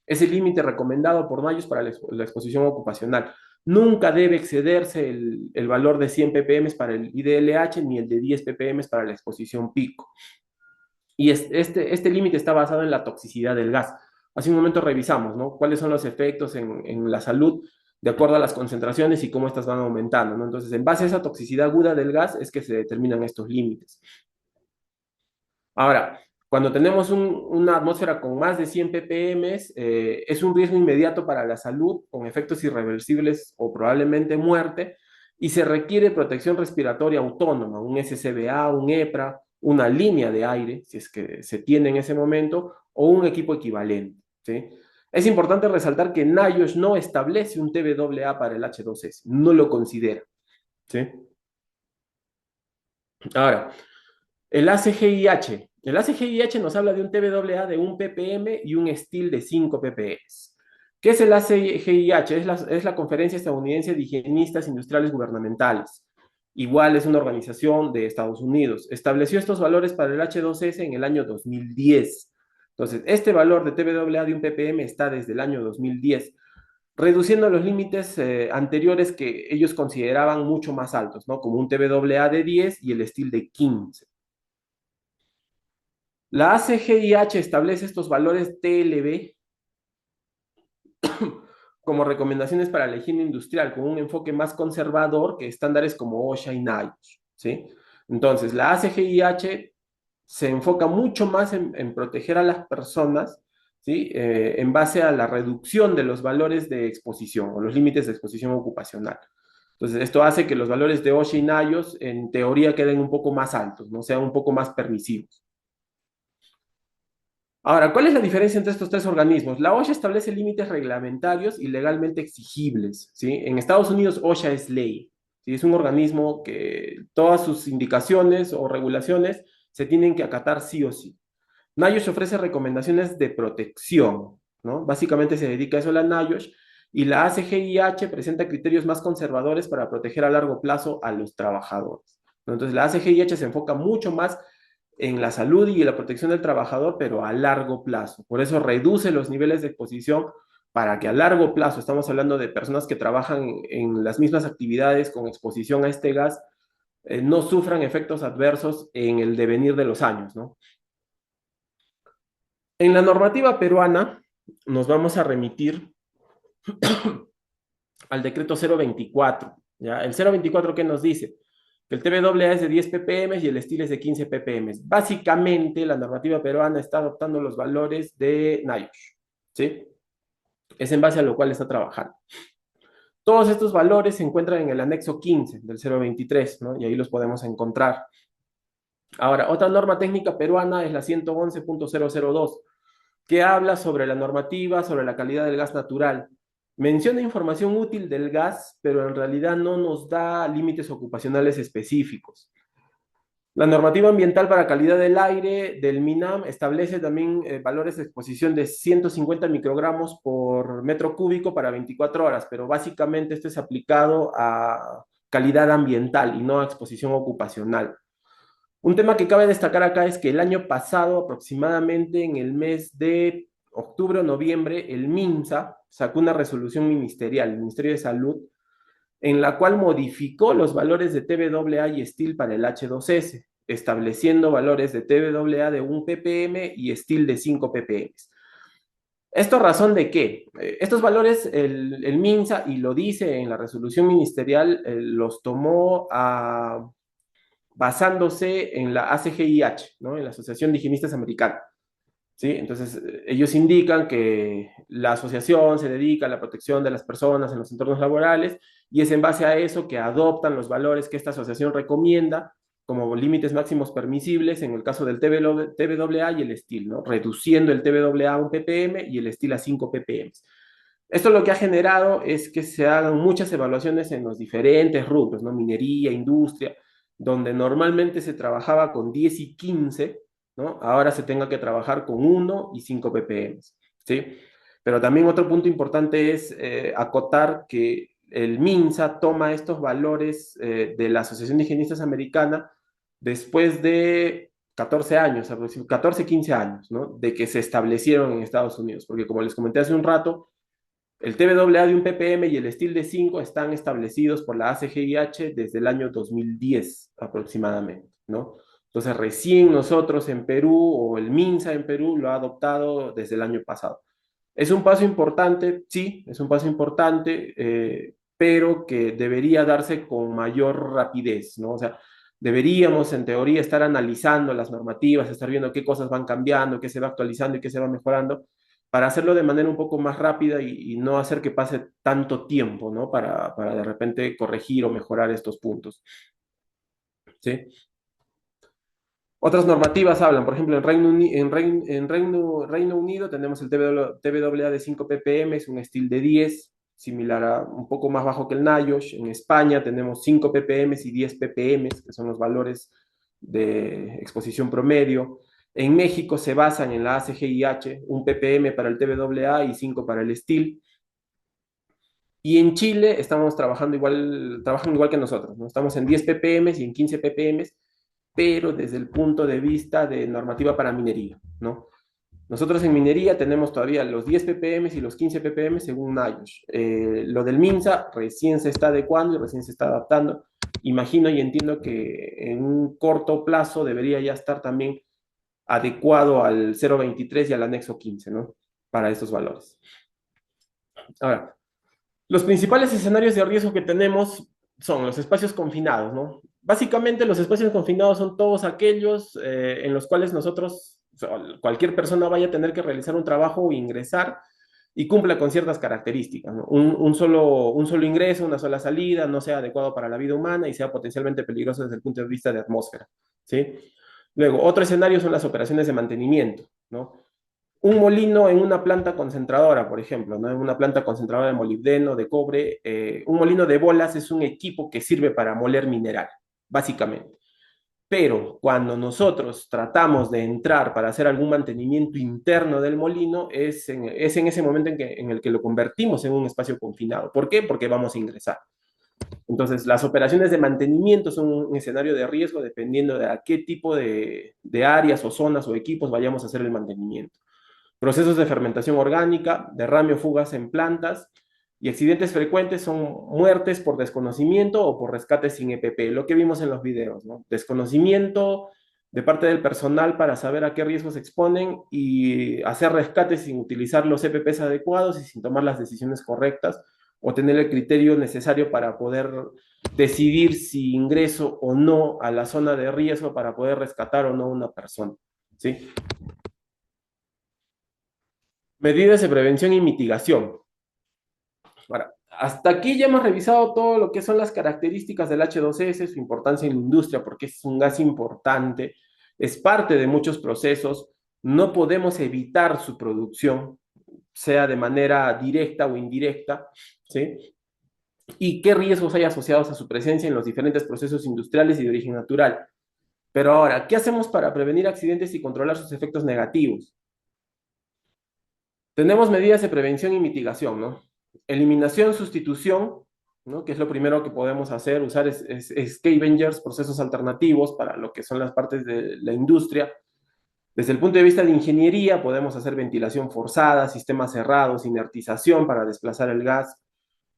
Es el límite recomendado por NIOSH para la exposición ocupacional. Nunca debe excederse el valor de 100 ppm para el IDLH ni el de 10 ppm para la exposición pico. Y este límite está basado en la toxicidad del gas. Hace un momento revisamos, ¿no? Cuáles son los efectos en la salud de acuerdo a las concentraciones y cómo estas van aumentando, ¿no? Entonces, en base a esa toxicidad aguda del gas es que se determinan estos límites. Ahora, cuando tenemos una atmósfera con más de 100 ppm, es un riesgo inmediato para la salud, con efectos irreversibles o probablemente muerte, y se requiere protección respiratoria autónoma, un SCBA, un EPRA, una línea de aire, si es que se tiene en ese momento, o un equipo equivalente, ¿sí? Es importante resaltar que NIOSH no establece un TBAA para el H2S, no lo considera, ¿sí? Ahora, el ACGIH. El ACGIH nos habla de un TBAA de 1 ppm y un STIL de 5 ppm. ¿Qué es el ACGIH? Es la Conferencia Estadounidense de Higienistas Industriales Gubernamentales. Igual es una organización de Estados Unidos. Estableció estos valores para el H2S en el año 2010. Entonces, este valor de TBAA de 1 ppm está desde el año 2010, reduciendo los límites anteriores que ellos consideraban mucho más altos, ¿no? Como un TBAA de 10 y el STIL de 15. La ACGIH establece estos valores TLB como recomendaciones para la higiene industrial, con un enfoque más conservador que estándares como OSHA y NIOSH, ¿sí? Entonces, la ACGIH se enfoca mucho más en proteger a las personas, ¿sí? En base a la reducción de los valores de exposición o los límites de exposición ocupacional. Entonces, esto hace que los valores de OSHA y NIOSH en teoría queden un poco más altos, ¿no? Sean un poco más permisivos. Ahora, ¿cuál es la diferencia entre estos tres organismos? La OSHA establece límites reglamentarios y legalmente exigibles, ¿sí? En Estados Unidos, OSHA es ley, ¿sí? Es un organismo que todas sus indicaciones o regulaciones se tienen que acatar sí o sí. NIOSH ofrece recomendaciones de protección, ¿no? Básicamente se dedica a eso la NIOSH, y la ACGIH presenta criterios más conservadores para proteger a largo plazo a los trabajadores, ¿no? Entonces, la ACGIH se enfoca mucho más en la salud y la protección del trabajador, pero a largo plazo. Por eso reduce los niveles de exposición para que a largo plazo, estamos hablando de personas que trabajan en las mismas actividades con exposición a este gas, no sufran efectos adversos en el devenir de los años, ¿no? En la normativa peruana nos vamos a remitir al decreto 024, ¿ya? El 024, ¿qué nos dice? Que el TBAA es de 10 ppm y el STIL es de 15 ppm. Básicamente, la normativa peruana está adoptando los valores de NIOSH, ¿sí? Es en base a lo cual está trabajando. Todos estos valores se encuentran en el anexo 15 del 023, ¿no? Y ahí los podemos encontrar. Ahora, otra norma técnica peruana es la 111.002, que habla sobre la normativa, sobre la calidad del gas natural. Menciona información útil del gas, pero en realidad no nos da límites ocupacionales específicos. La normativa ambiental para calidad del aire del MINAM establece también valores de exposición de 150 microgramos por metro cúbico para 24 horas, pero básicamente esto es aplicado a calidad ambiental y no a exposición ocupacional. Un tema que cabe destacar acá es que el año pasado, aproximadamente en el mes de octubre o noviembre, el MINSA sacó una resolución ministerial, el Ministerio de Salud, en la cual modificó los valores de TBAA y STIL para el H2S, estableciendo valores de TBAA de 1 ppm y STIL de 5 ppm. ¿Esto a razón de qué? Estos valores el MINSA, y lo dice en la resolución ministerial, los tomó basándose en la ACGIH, ¿no? En la Asociación de Higienistas Americana. ¿Sí? Entonces, ellos indican que la asociación se dedica a la protección de las personas en los entornos laborales y es en base a eso que adoptan los valores que esta asociación recomienda como límites máximos permisibles en el caso del TBAA y el STIL, ¿no? Reduciendo el TBAA a 1 ppm y el STIL a 5 ppm. Esto lo que ha generado es que se hagan muchas evaluaciones en los diferentes rubros, ¿no? Minería, industria, donde normalmente se trabajaba con 10 y 15, ¿no? Ahora se tenga que trabajar con 1 y 5 ppm, ¿sí? Pero también otro punto importante es acotar que el MINSA toma estos valores de la Asociación de Higienistas Americana después de 14 años, 14, 15 años, ¿no? De que se establecieron en Estados Unidos, porque como les comenté hace un rato, el TBAA de 1 ppm y el STIL de 5 están establecidos por la ACGIH desde el año 2010 aproximadamente, ¿no? Entonces, recién nosotros en Perú, o el MINSA en Perú, lo ha adoptado desde el año pasado. Es un paso importante, sí, es un paso importante, pero que debería darse con mayor rapidez, ¿no? O sea, deberíamos en teoría estar analizando las normativas, estar viendo qué cosas van cambiando, qué se va actualizando y qué se va mejorando, para hacerlo de manera un poco más rápida y no hacer que pase tanto tiempo, ¿no? Para de repente corregir o mejorar estos puntos, ¿sí? Otras normativas hablan, por ejemplo, en Reino Unido tenemos el TBAA de 5 ppm, es un STIL de 10, similar a un poco más bajo que el NIOSH. En España tenemos 5 ppm y 10 ppm, que son los valores de exposición promedio. En México se basan en la ACGIH, 1 ppm para el TBAA y 5 para el STIL. Y en Chile estamos trabajan igual que nosotros, ¿no? Estamos en 10 ppm y en 15 ppm, pero desde el punto de vista de normativa para minería, ¿no? Nosotros en minería tenemos todavía los 10 ppm y los 15 ppm según NIOSH. Lo del MINSA recién se está adecuando y recién se está adaptando. Imagino y entiendo que en un corto plazo debería ya estar también adecuado al 0.23 y al anexo 15, ¿no? Para estos valores. Ahora, los principales escenarios de riesgo que tenemos son los espacios confinados, ¿no? Básicamente los espacios confinados son todos aquellos en los cuales nosotros, o sea, cualquier persona vaya a tener que realizar un trabajo o ingresar y cumpla con ciertas características, ¿no? Un solo ingreso, una sola salida, no sea adecuado para la vida humana y sea potencialmente peligroso desde el punto de vista de atmósfera, ¿sí? Luego, otro escenario son las operaciones de mantenimiento, ¿no? Un molino en una planta concentradora, por ejemplo, ¿no? En una planta concentradora de molibdeno, de cobre, un molino de bolas es un equipo que sirve para moler mineral, básicamente. Pero cuando nosotros tratamos de entrar para hacer algún mantenimiento interno del molino, es en ese momento en el que lo convertimos en un espacio confinado. ¿Por qué? Porque vamos a ingresar. Entonces, las operaciones de mantenimiento son un escenario de riesgo dependiendo de a qué tipo de áreas o zonas o equipos vayamos a hacer el mantenimiento. Procesos de fermentación orgánica, derrame o fugas en plantas, y accidentes frecuentes son muertes por desconocimiento o por rescate sin EPP, lo que vimos en los videos, ¿no? Desconocimiento de parte del personal para saber a qué riesgos se exponen y hacer rescates sin utilizar los EPPs adecuados y sin tomar las decisiones correctas o tener el criterio necesario para poder decidir si ingreso o no a la zona de riesgo para poder rescatar o no a una persona, ¿sí? Medidas de prevención y mitigación. Ahora, hasta aquí ya hemos revisado todo lo que son las características del H2S, su importancia en la industria, porque es un gas importante, es parte de muchos procesos, no podemos evitar su producción, sea de manera directa o indirecta, ¿sí? Y qué riesgos hay asociados a su presencia en los diferentes procesos industriales y de origen natural. Pero ahora, ¿qué hacemos para prevenir accidentes y controlar sus efectos negativos? Tenemos medidas de prevención y mitigación, ¿no? Eliminación, sustitución ¿no? Que es lo primero que podemos hacer, usar scavengers, procesos alternativos para lo que son las partes de la industria. Desde el punto de vista de ingeniería, podemos hacer ventilación forzada, sistemas cerrados, inertización para desplazar el gas.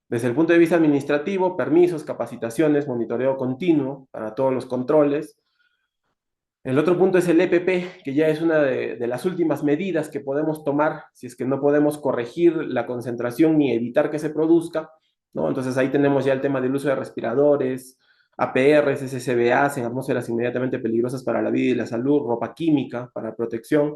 Desde el punto de vista administrativo, permisos, capacitaciones, monitoreo continuo para todos los controles. El otro punto es el EPP, que ya es una de las últimas medidas que podemos tomar si es que no podemos corregir la concentración ni evitar que se produzca, ¿no? Entonces ahí tenemos ya el tema del uso de respiradores, APRs, SCBAs en atmósferas inmediatamente peligrosas para la vida y la salud, ropa química para protección,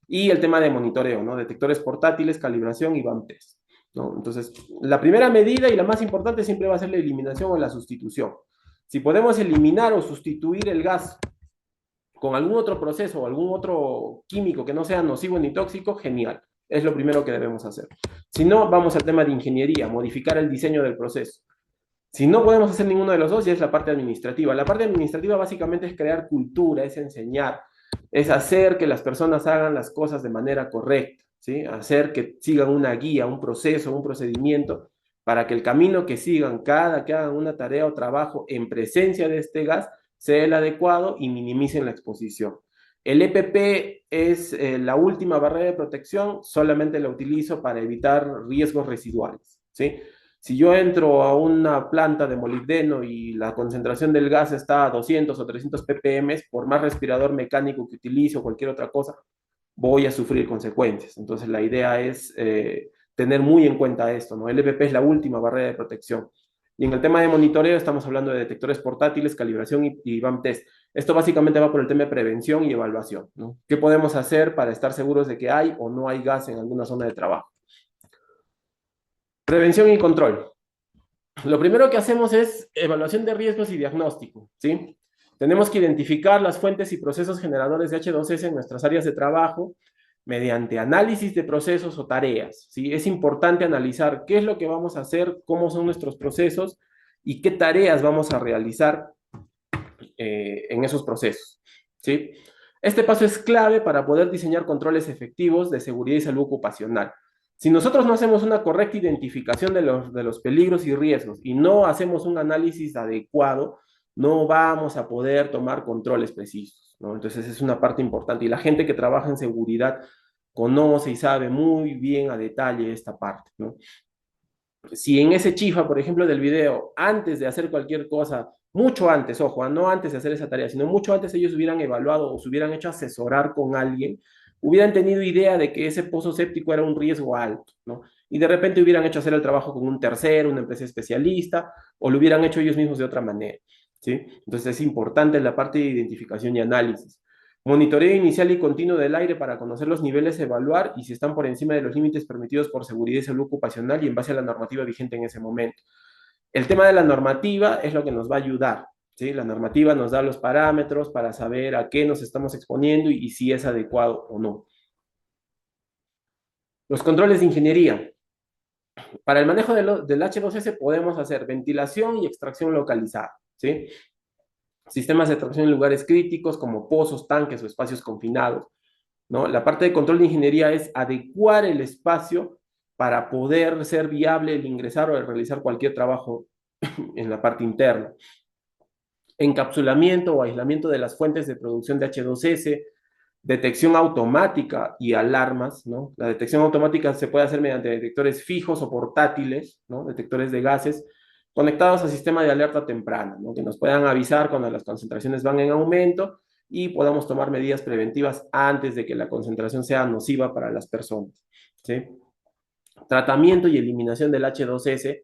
y el tema de monitoreo, ¿no? Detectores portátiles, calibración y BAM test, ¿no? Entonces, la primera medida y la más importante siempre va a ser la eliminación o la sustitución. Si podemos eliminar o sustituir el gas con algún otro proceso o algún otro químico que no sea nocivo ni tóxico, genial. Es lo primero que debemos hacer. Si no, vamos al tema de ingeniería, modificar el diseño del proceso. Si no podemos hacer ninguno de los dos, ya es la parte administrativa. La parte administrativa básicamente es crear cultura, es enseñar, es hacer que las personas hagan las cosas de manera correcta, ¿sí? Hacer que sigan una guía, un proceso, un procedimiento, para que el camino que sigan cada que hagan una tarea o trabajo en presencia de este gas sea el adecuado y minimicen la exposición. El EPP es la última barrera de protección, solamente la utilizo para evitar riesgos residuales, ¿sí? Si yo entro a una planta de molibdeno y la concentración del gas está a 200 o 300 ppm, por más respirador mecánico que utilice o cualquier otra cosa, voy a sufrir consecuencias. Entonces la idea es tener muy en cuenta esto, ¿no? El EPP es la última barrera de protección. Y en el tema de monitoreo estamos hablando de detectores portátiles, calibración y BAM test. Esto básicamente va por el tema de prevención y evaluación, ¿no? ¿Qué podemos hacer para estar seguros de que hay o no hay gas en alguna zona de trabajo? Prevención y control. Lo primero que hacemos es evaluación de riesgos y diagnóstico, ¿sí? Tenemos que identificar las fuentes y procesos generadores de H2S en nuestras áreas de trabajo mediante análisis de procesos o tareas, ¿sí? Es importante analizar qué es lo que vamos a hacer, cómo son nuestros procesos y qué tareas vamos a realizar en esos procesos, ¿sí? Este paso es clave para poder diseñar controles efectivos de seguridad y salud ocupacional. Si nosotros no hacemos una correcta identificación de los peligros y riesgos y no hacemos un análisis adecuado, no vamos a poder tomar controles precisos, ¿no? Entonces es una parte importante y la gente que trabaja en seguridad conoce y sabe muy bien a detalle esta parte, ¿no? Si en ese chifa, por ejemplo, del video, antes de hacer cualquier cosa, mucho antes, ojo, no antes de hacer esa tarea, sino mucho antes ellos hubieran evaluado o se hubieran hecho asesorar con alguien, hubieran tenido idea de que ese pozo séptico era un riesgo alto, ¿no? Y de repente hubieran hecho hacer el trabajo con un tercero, una empresa especialista, o lo hubieran hecho ellos mismos de otra manera, ¿sí? Entonces es importante la parte de identificación y análisis. Monitoreo inicial y continuo del aire para conocer los niveles, evaluar y si están por encima de los límites permitidos por seguridad y salud ocupacional y en base a la normativa vigente en ese momento. El tema de la normativa es lo que nos va a ayudar, ¿sí? La normativa nos da los parámetros para saber a qué nos estamos exponiendo y si es adecuado o no. Los controles de ingeniería. Para el manejo del H2S podemos hacer ventilación y extracción localizada, ¿sí? Sistemas de extracción en lugares críticos como pozos, tanques o espacios confinados, ¿no? La parte de control de ingeniería es adecuar el espacio para poder ser viable el ingresar o el realizar cualquier trabajo en la parte interna. Encapsulamiento o aislamiento de las fuentes de producción de H2S, detección automática y alarmas, ¿no? La detección automática se puede hacer mediante detectores fijos o portátiles, ¿no? Detectores de gases conectados al sistema de alerta temprana, ¿no? Que nos puedan avisar cuando las concentraciones van en aumento y podamos tomar medidas preventivas antes de que la concentración sea nociva para las personas, ¿sí? Tratamiento y eliminación del H2S,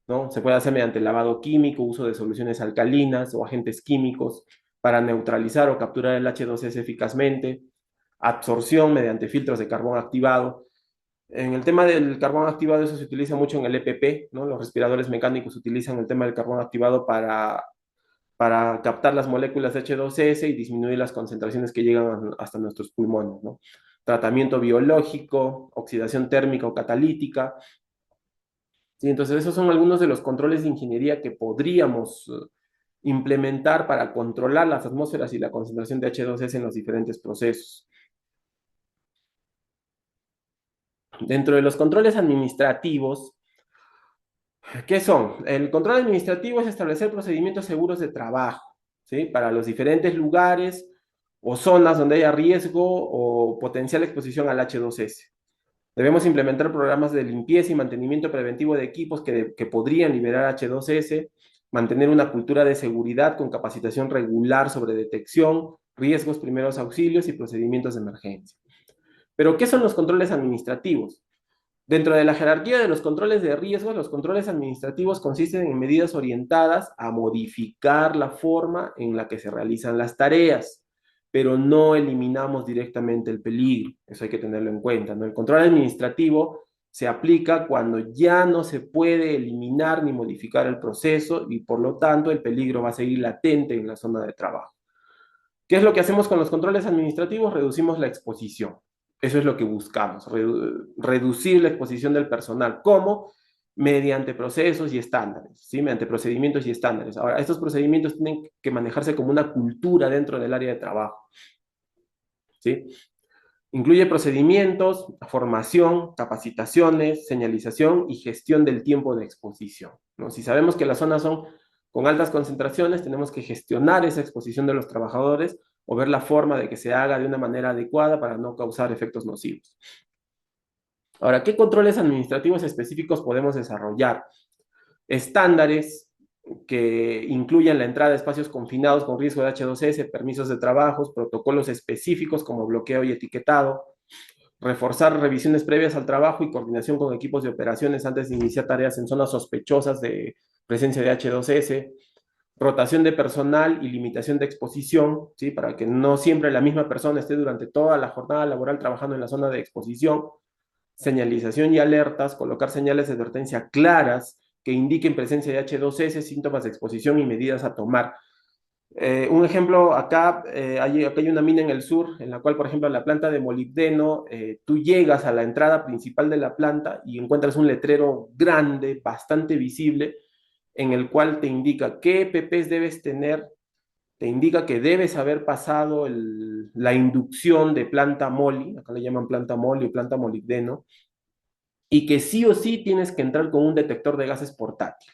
¿no? Se puede hacer mediante lavado químico, uso de soluciones alcalinas o agentes químicos para neutralizar o capturar el H2S eficazmente, absorción mediante filtros de carbón activado. En el tema del carbón activado, eso se utiliza mucho en el EPP, ¿no? Los respiradores mecánicos utilizan el tema del carbón activado para captar las moléculas de H2S y disminuir las concentraciones que llegan hasta nuestros pulmones, ¿no? Tratamiento biológico, oxidación térmica o catalítica. Sí, entonces esos son algunos de los controles de ingeniería que podríamos implementar para controlar las atmósferas y la concentración de H2S en los diferentes procesos. Dentro de los controles administrativos, ¿Qué son? El control administrativo es establecer procedimientos seguros de trabajo, ¿sí? Para los diferentes lugares o zonas donde haya riesgo o potencial exposición al H2S. Debemos implementar programas de limpieza y mantenimiento preventivo de equipos que podrían liberar H2S, mantener una cultura de seguridad con capacitación regular sobre detección, riesgos, primeros auxilios y procedimientos de emergencia. Pero, ¿qué son los controles administrativos? Dentro de la jerarquía de los controles de riesgos, los controles administrativos consisten en medidas orientadas a modificar la forma en la que se realizan las tareas, pero no eliminamos directamente el peligro. Eso hay que tenerlo en cuenta, ¿no? El control administrativo se aplica cuando ya no se puede eliminar ni modificar el proceso y por lo tanto el peligro va a seguir latente en la zona de trabajo. ¿Qué es lo que hacemos con los controles administrativos? Reducimos la exposición. Eso es lo que buscamos, reducir la exposición del personal. ¿Cómo? Mediante procesos y estándares, ¿sí? Mediante procedimientos y estándares. Ahora, estos procedimientos tienen que manejarse como una cultura dentro del área de trabajo, ¿sí? Incluye procedimientos, formación, capacitaciones, señalización y gestión del tiempo de exposición, ¿no? Si sabemos que las zonas son con altas concentraciones, tenemos que gestionar esa exposición de los trabajadores o ver la forma de que se haga de una manera adecuada para no causar efectos nocivos. Ahora, ¿qué controles administrativos específicos podemos desarrollar? Estándares que incluyan la entrada de espacios confinados con riesgo de H2S, permisos de trabajos, protocolos específicos como bloqueo y etiquetado, reforzar revisiones previas al trabajo y coordinación con equipos de operaciones antes de iniciar tareas en zonas sospechosas de presencia de H2S, rotación de personal y limitación de exposición, ¿sí? Para que no siempre la misma persona esté durante toda la jornada laboral trabajando en la zona de exposición, señalización y alertas, colocar señales de advertencia claras que indiquen presencia de H2S, síntomas de exposición y medidas a tomar. Un ejemplo, acá hay una mina en el sur, en la cual, por ejemplo, la planta de molibdeno, tú llegas a la entrada principal de la planta y encuentras un letrero grande, bastante visible, en el cual te indica qué PPs debes tener, te indica que debes haber pasado la inducción de planta moli, acá le llaman planta moli o planta molibdeno, y que sí o sí tienes que entrar con un detector de gases portátil.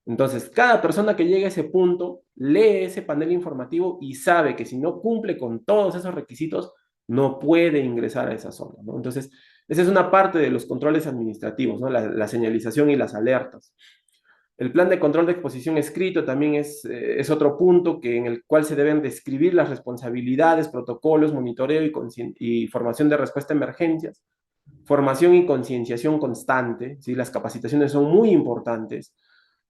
Entonces, cada persona que llegue a ese punto lee ese panel informativo y sabe que si no cumple con todos esos requisitos, no puede ingresar a esa zona, ¿no? Entonces, esa es una parte de los controles administrativos, ¿no? La señalización y las alertas. El plan de control de exposición escrito también es otro punto en el cual se deben describir las responsabilidades, protocolos, monitoreo y formación de respuesta a emergencias, formación y concienciación constante, ¿sí? Las capacitaciones son muy importantes.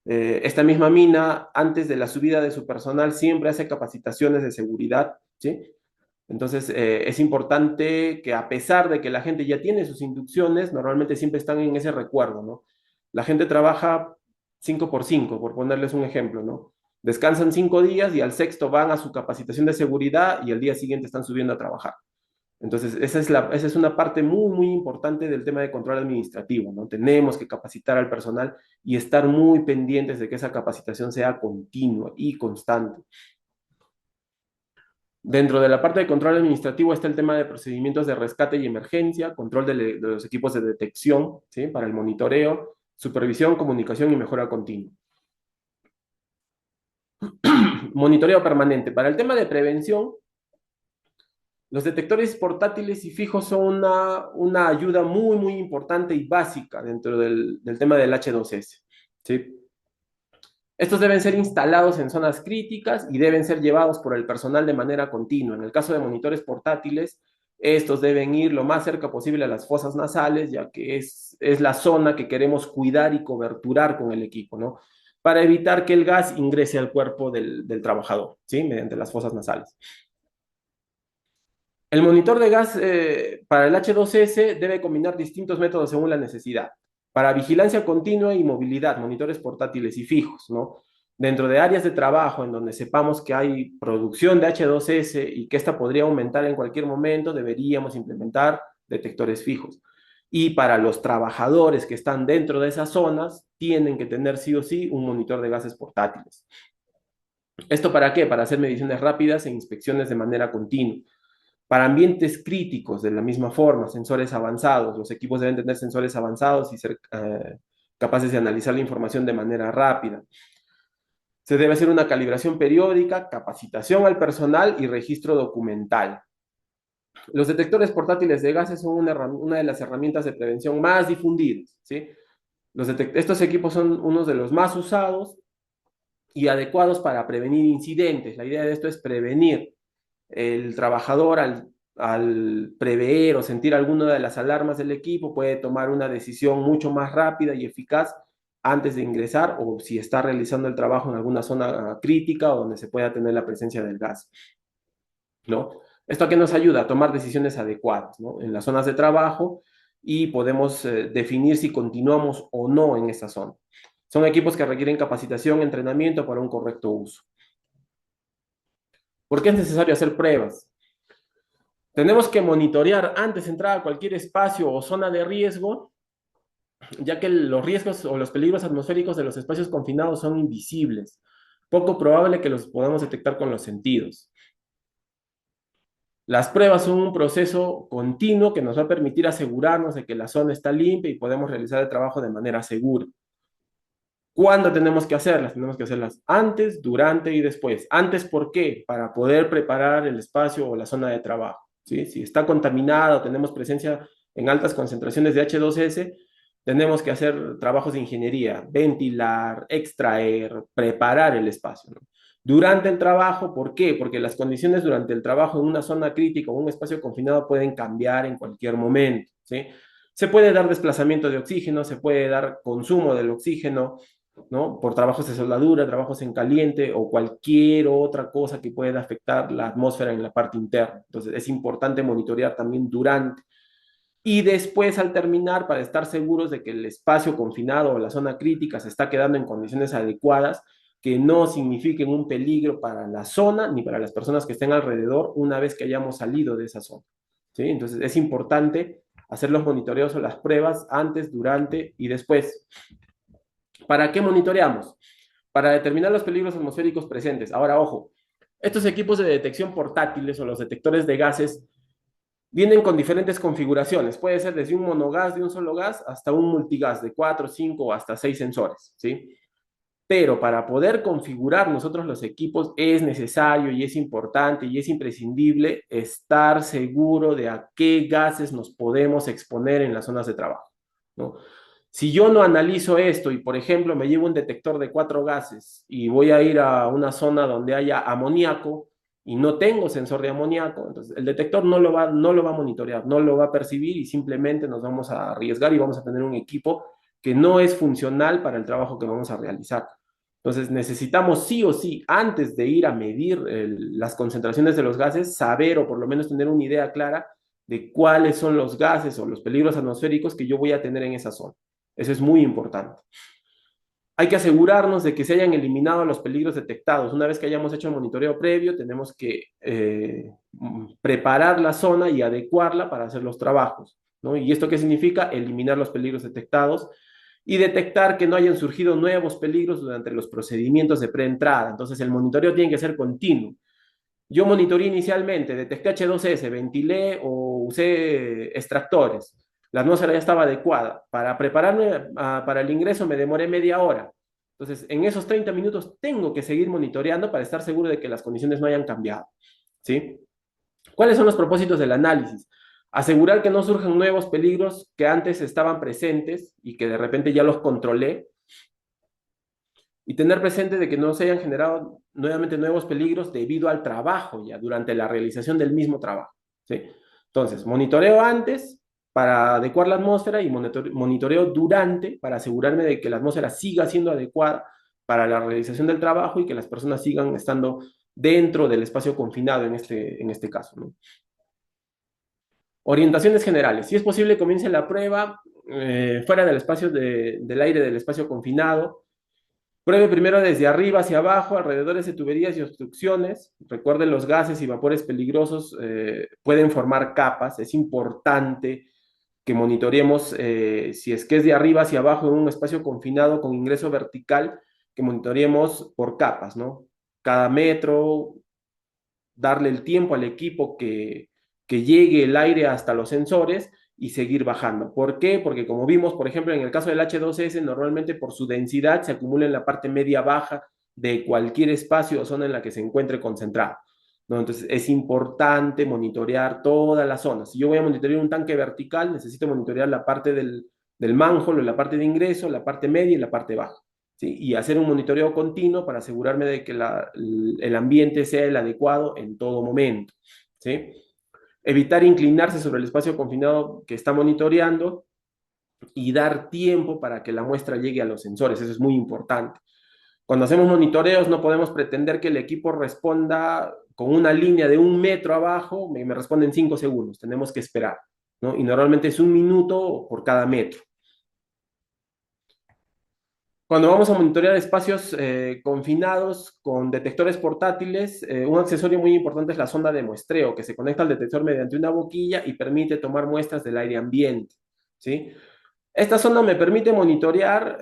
Esta misma mina, antes de la subida de su personal, siempre hace capacitaciones de seguridad, ¿sí? Entonces, es importante que a pesar de que la gente ya tiene sus inducciones, normalmente siempre están en ese recuerdo, ¿no? La gente trabaja 5 por 5, por ponerles un ejemplo, ¿no? Descansan 5 días y al sexto van a su capacitación de seguridad y al día siguiente están subiendo a trabajar. Entonces, esa es una parte muy, muy importante del tema de control administrativo, ¿no? Tenemos que capacitar al personal y estar muy pendientes de que esa capacitación sea continua y constante. Dentro de la parte de control administrativo está el tema de procedimientos de rescate y emergencia, control de los equipos de detección, ¿sí? Para el monitoreo, supervisión, comunicación y mejora continua. Monitoreo permanente. Para el tema de prevención, los detectores portátiles y fijos son una ayuda muy, muy importante y básica dentro del tema del H2S, ¿sí? Estos deben ser instalados en zonas críticas y deben ser llevados por el personal de manera continua. En el caso de monitores portátiles, estos deben ir lo más cerca posible a las fosas nasales, ya que es la zona que queremos cuidar y coberturar con el equipo, ¿no? Para evitar que el gas ingrese al cuerpo del trabajador, ¿sí? Mediante las fosas nasales. El monitor de gas para el H2S debe combinar distintos métodos según la necesidad. Para vigilancia continua y movilidad, monitores portátiles y fijos, ¿no? Dentro de áreas de trabajo en donde sepamos que hay producción de H2S y que esta podría aumentar en cualquier momento, deberíamos implementar detectores fijos. Y para los trabajadores que están dentro de esas zonas, tienen que tener sí o sí un monitor de gases portátiles. ¿Esto para qué? Para hacer mediciones rápidas e inspecciones de manera continua. Para ambientes críticos, de la misma forma, sensores avanzados. Los equipos deben tener sensores avanzados y ser capaces de analizar la información de manera rápida. Se debe hacer una calibración periódica, capacitación al personal y registro documental. Los detectores portátiles de gases son una de las herramientas de prevención más difundidas, ¿sí? Estos equipos son unos de los más usados y adecuados para prevenir incidentes. La idea de esto es prevenir. El trabajador al prever o sentir alguna de las alarmas del equipo puede tomar una decisión mucho más rápida y eficaz antes de ingresar o si está realizando el trabajo en alguna zona crítica o donde se pueda tener la presencia del gas, ¿no? ¿Esto a qué nos ayuda? A tomar decisiones adecuadas, ¿no? En las zonas de trabajo y podemos definir si continuamos o no en esa zona. Son equipos que requieren capacitación, entrenamiento para un correcto uso. ¿Por qué es necesario hacer pruebas? Tenemos que monitorear antes de entrar a cualquier espacio o zona de riesgo, ya que los riesgos o los peligros atmosféricos de los espacios confinados son invisibles. Poco probable que los podamos detectar con los sentidos. Las pruebas son un proceso continuo que nos va a permitir asegurarnos de que la zona está limpia y podemos realizar el trabajo de manera segura. ¿Cuándo tenemos que hacerlas? Tenemos que hacerlas antes, durante y después. Antes, ¿por qué? Para poder preparar el espacio o la zona de trabajo, ¿sí? Si está contaminado, tenemos presencia en altas concentraciones de H2S, tenemos que hacer trabajos de ingeniería, ventilar, extraer, preparar el espacio, ¿no? Durante el trabajo, ¿por qué? Porque las condiciones durante el trabajo en una zona crítica o un espacio confinado pueden cambiar en cualquier momento, ¿sí? Se puede dar desplazamiento de oxígeno, se puede dar consumo del oxígeno, ¿no? Por trabajos de soldadura, trabajos en caliente o cualquier otra cosa que pueda afectar la atmósfera en la parte interna. Entonces es importante monitorear también durante y después al terminar para estar seguros de que el espacio confinado o la zona crítica se está quedando en condiciones adecuadas que no signifiquen un peligro para la zona ni para las personas que estén alrededor una vez que hayamos salido de esa zona, ¿sí? Entonces es importante hacer los monitoreos o las pruebas antes, durante y después. ¿Para qué monitoreamos? Para determinar los peligros atmosféricos presentes. Ahora, ojo, estos equipos de detección portátiles o los detectores de gases vienen con diferentes configuraciones. Puede ser desde un monogás de un solo gas hasta un multigas de 4, 5 o hasta 6 sensores, ¿sí? Pero para poder configurar nosotros los equipos es necesario y es importante y es imprescindible estar seguro de a qué gases nos podemos exponer en las zonas de trabajo, ¿no? Si yo no analizo esto y, por ejemplo, me llevo un detector de 4 gases y voy a ir a una zona donde haya amoníaco y no tengo sensor de amoníaco, entonces el detector no lo va a monitorear, no lo va a percibir y simplemente nos vamos a arriesgar y vamos a tener un equipo que no es funcional para el trabajo que vamos a realizar. Entonces necesitamos sí o sí, antes de ir a medir las concentraciones de los gases, saber o por lo menos tener una idea clara de cuáles son los gases o los peligros atmosféricos que yo voy a tener en esa zona. Eso es muy importante. Hay que asegurarnos de que se hayan eliminado los peligros detectados. Una vez que hayamos hecho el monitoreo previo, tenemos que preparar la zona y adecuarla para hacer los trabajos, ¿no? ¿Y esto qué significa? Eliminar los peligros detectados y detectar que no hayan surgido nuevos peligros durante los procedimientos de preentrada. Entonces, el monitoreo tiene que ser continuo. Yo monitoreé inicialmente, detecté H2S, ventilé o usé extractores. La atmósfera ya estaba adecuada. Para prepararme para el ingreso me demoré media hora. Entonces, en esos 30 minutos tengo que seguir monitoreando para estar seguro de que las condiciones no hayan cambiado, ¿sí? ¿Cuáles son los propósitos del análisis? Asegurar que no surjan nuevos peligros que antes estaban presentes y que de repente ya los controlé, y tener presente de que no se hayan generado nuevamente nuevos peligros debido al trabajo ya durante la realización del mismo trabajo, ¿sí? Entonces, monitoreo antes para adecuar la atmósfera y monitoreo durante para asegurarme de que la atmósfera siga siendo adecuada para la realización del trabajo y que las personas sigan estando dentro del espacio confinado en este caso, ¿no? Orientaciones generales. Si es posible, comience la prueba fuera del espacio del aire del espacio confinado. Pruebe primero desde arriba hacia abajo, alrededores de tuberías y obstrucciones. Recuerden, los gases y vapores peligrosos pueden formar capas. Es importante que monitoreemos si es que es de arriba hacia abajo en un espacio confinado con ingreso vertical, que monitoreemos por capas, ¿no? Cada metro, darle el tiempo al equipo que llegue el aire hasta los sensores y seguir bajando. ¿Por qué? Porque como vimos, por ejemplo, en el caso del H2S, normalmente por su densidad se acumula en la parte media baja de cualquier espacio o zona en la que se encuentre concentrado, ¿no? Entonces es importante monitorear toda la zona. Si yo voy a monitorear un tanque vertical, necesito monitorear la parte del manhole, la parte de ingreso, la parte media y la parte baja. ¿Sí? Y hacer un monitoreo continuo para asegurarme de que el ambiente sea el adecuado en todo momento. ¿Sí? Evitar inclinarse sobre el espacio confinado que está monitoreando y dar tiempo para que la muestra llegue a los sensores. Eso es muy importante. Cuando hacemos monitoreos no podemos pretender que el equipo responda con una línea de 1 metro abajo, me responde en 5 segundos. Tenemos que esperar, ¿no? Y normalmente es 1 minuto por cada metro. Cuando vamos a monitorear espacios confinados con detectores portátiles, un accesorio muy importante es la sonda de muestreo, que se conecta al detector mediante una boquilla y permite tomar muestras del aire ambiente, ¿sí? Esta sonda me permite monitorear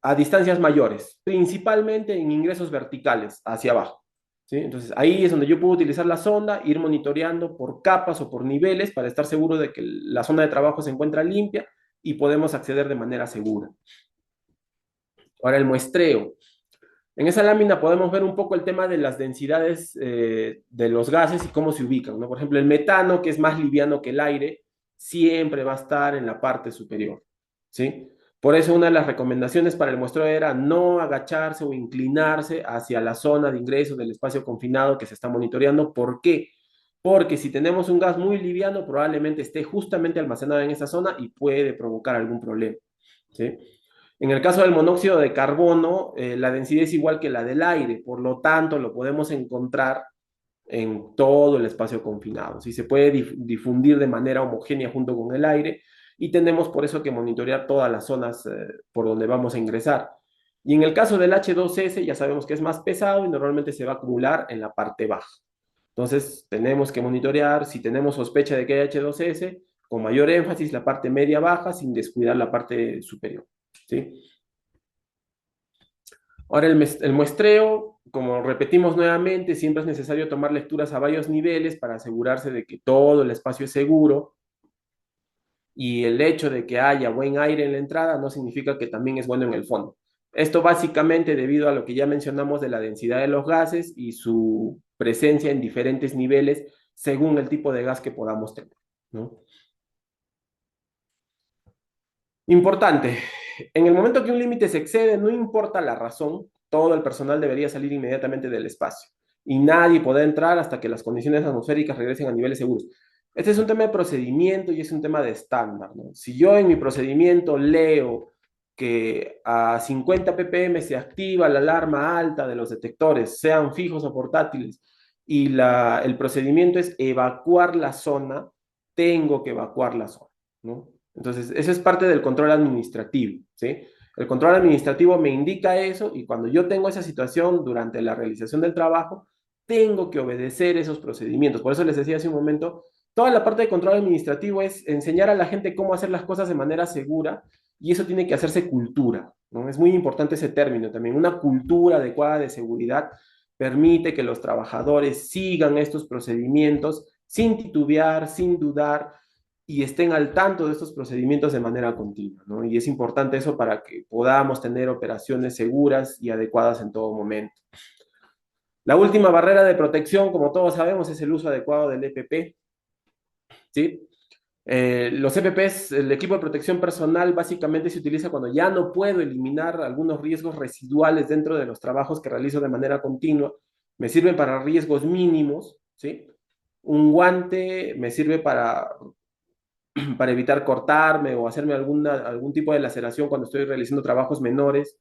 a distancias mayores, principalmente en ingresos verticales hacia abajo, ¿sí? Entonces ahí es donde yo puedo utilizar la sonda, ir monitoreando por capas o por niveles para estar seguro de que la zona de trabajo se encuentra limpia y podemos acceder de manera segura. Ahora el muestreo. En esa lámina podemos ver un poco el tema de las densidades de los gases y cómo se ubican, ¿no? Por ejemplo, el metano, que es más liviano que el aire, siempre va a estar en la parte superior, ¿sí? Por eso una de las recomendaciones para el muestreo era no agacharse o inclinarse hacia la zona de ingreso del espacio confinado que se está monitoreando. ¿Por qué? Porque si tenemos un gas muy liviano, probablemente esté justamente almacenado en esa zona y puede provocar algún problema, ¿sí? En el caso del monóxido de carbono, la densidad es igual que la del aire, por lo tanto lo podemos encontrar en todo el espacio confinado. ¿Sí? Se puede difundir de manera homogénea junto con el aire y tenemos por eso que monitorear todas las zonas por donde vamos a ingresar. Y en el caso del H2S ya sabemos que es más pesado y normalmente se va a acumular en la parte baja. Entonces tenemos que monitorear, si tenemos sospecha de que hay H2S, con mayor énfasis la parte media baja sin descuidar la parte superior. ¿Sí? Ahora el muestreo, como repetimos nuevamente, siempre es necesario tomar lecturas a varios niveles para asegurarse de que todo el espacio es seguro y el hecho de que haya buen aire en la entrada no significa que también es bueno en el fondo. Esto básicamente debido a lo que ya mencionamos de la densidad de los gases y su presencia en diferentes niveles según el tipo de gas que podamos tener, ¿no? Importante, en el momento que un límite se excede, no importa la razón, todo el personal debería salir inmediatamente del espacio y nadie podrá entrar hasta que las condiciones atmosféricas regresen a niveles seguros. Este es un tema de procedimiento y es un tema de estándar, ¿no? Si yo en mi procedimiento leo que a 50 ppm se activa la alarma alta de los detectores, sean fijos o portátiles, y el procedimiento es evacuar la zona, tengo que evacuar la zona, ¿no? Entonces, eso es parte del control administrativo, ¿sí? El control administrativo me indica eso y cuando yo tengo esa situación durante la realización del trabajo, tengo que obedecer esos procedimientos. Por eso les decía hace un momento, toda la parte de control administrativo es enseñar a la gente cómo hacer las cosas de manera segura y eso tiene que hacerse cultura, ¿no? Es muy importante ese término también. Una cultura adecuada de seguridad permite que los trabajadores sigan estos procedimientos sin titubear, sin dudar y estén al tanto de estos procedimientos de manera continua, ¿no? Y es importante eso para que podamos tener operaciones seguras y adecuadas en todo momento. La última barrera de protección, como todos sabemos, es el uso adecuado del EPP, ¿sí? Los EPPs, el equipo de protección personal, básicamente se utiliza cuando ya no puedo eliminar algunos riesgos residuales dentro de los trabajos que realizo de manera continua. Me sirven para riesgos mínimos, ¿sí? Un guante me sirve para evitar cortarme o hacerme algún tipo de laceración cuando estoy realizando trabajos menores.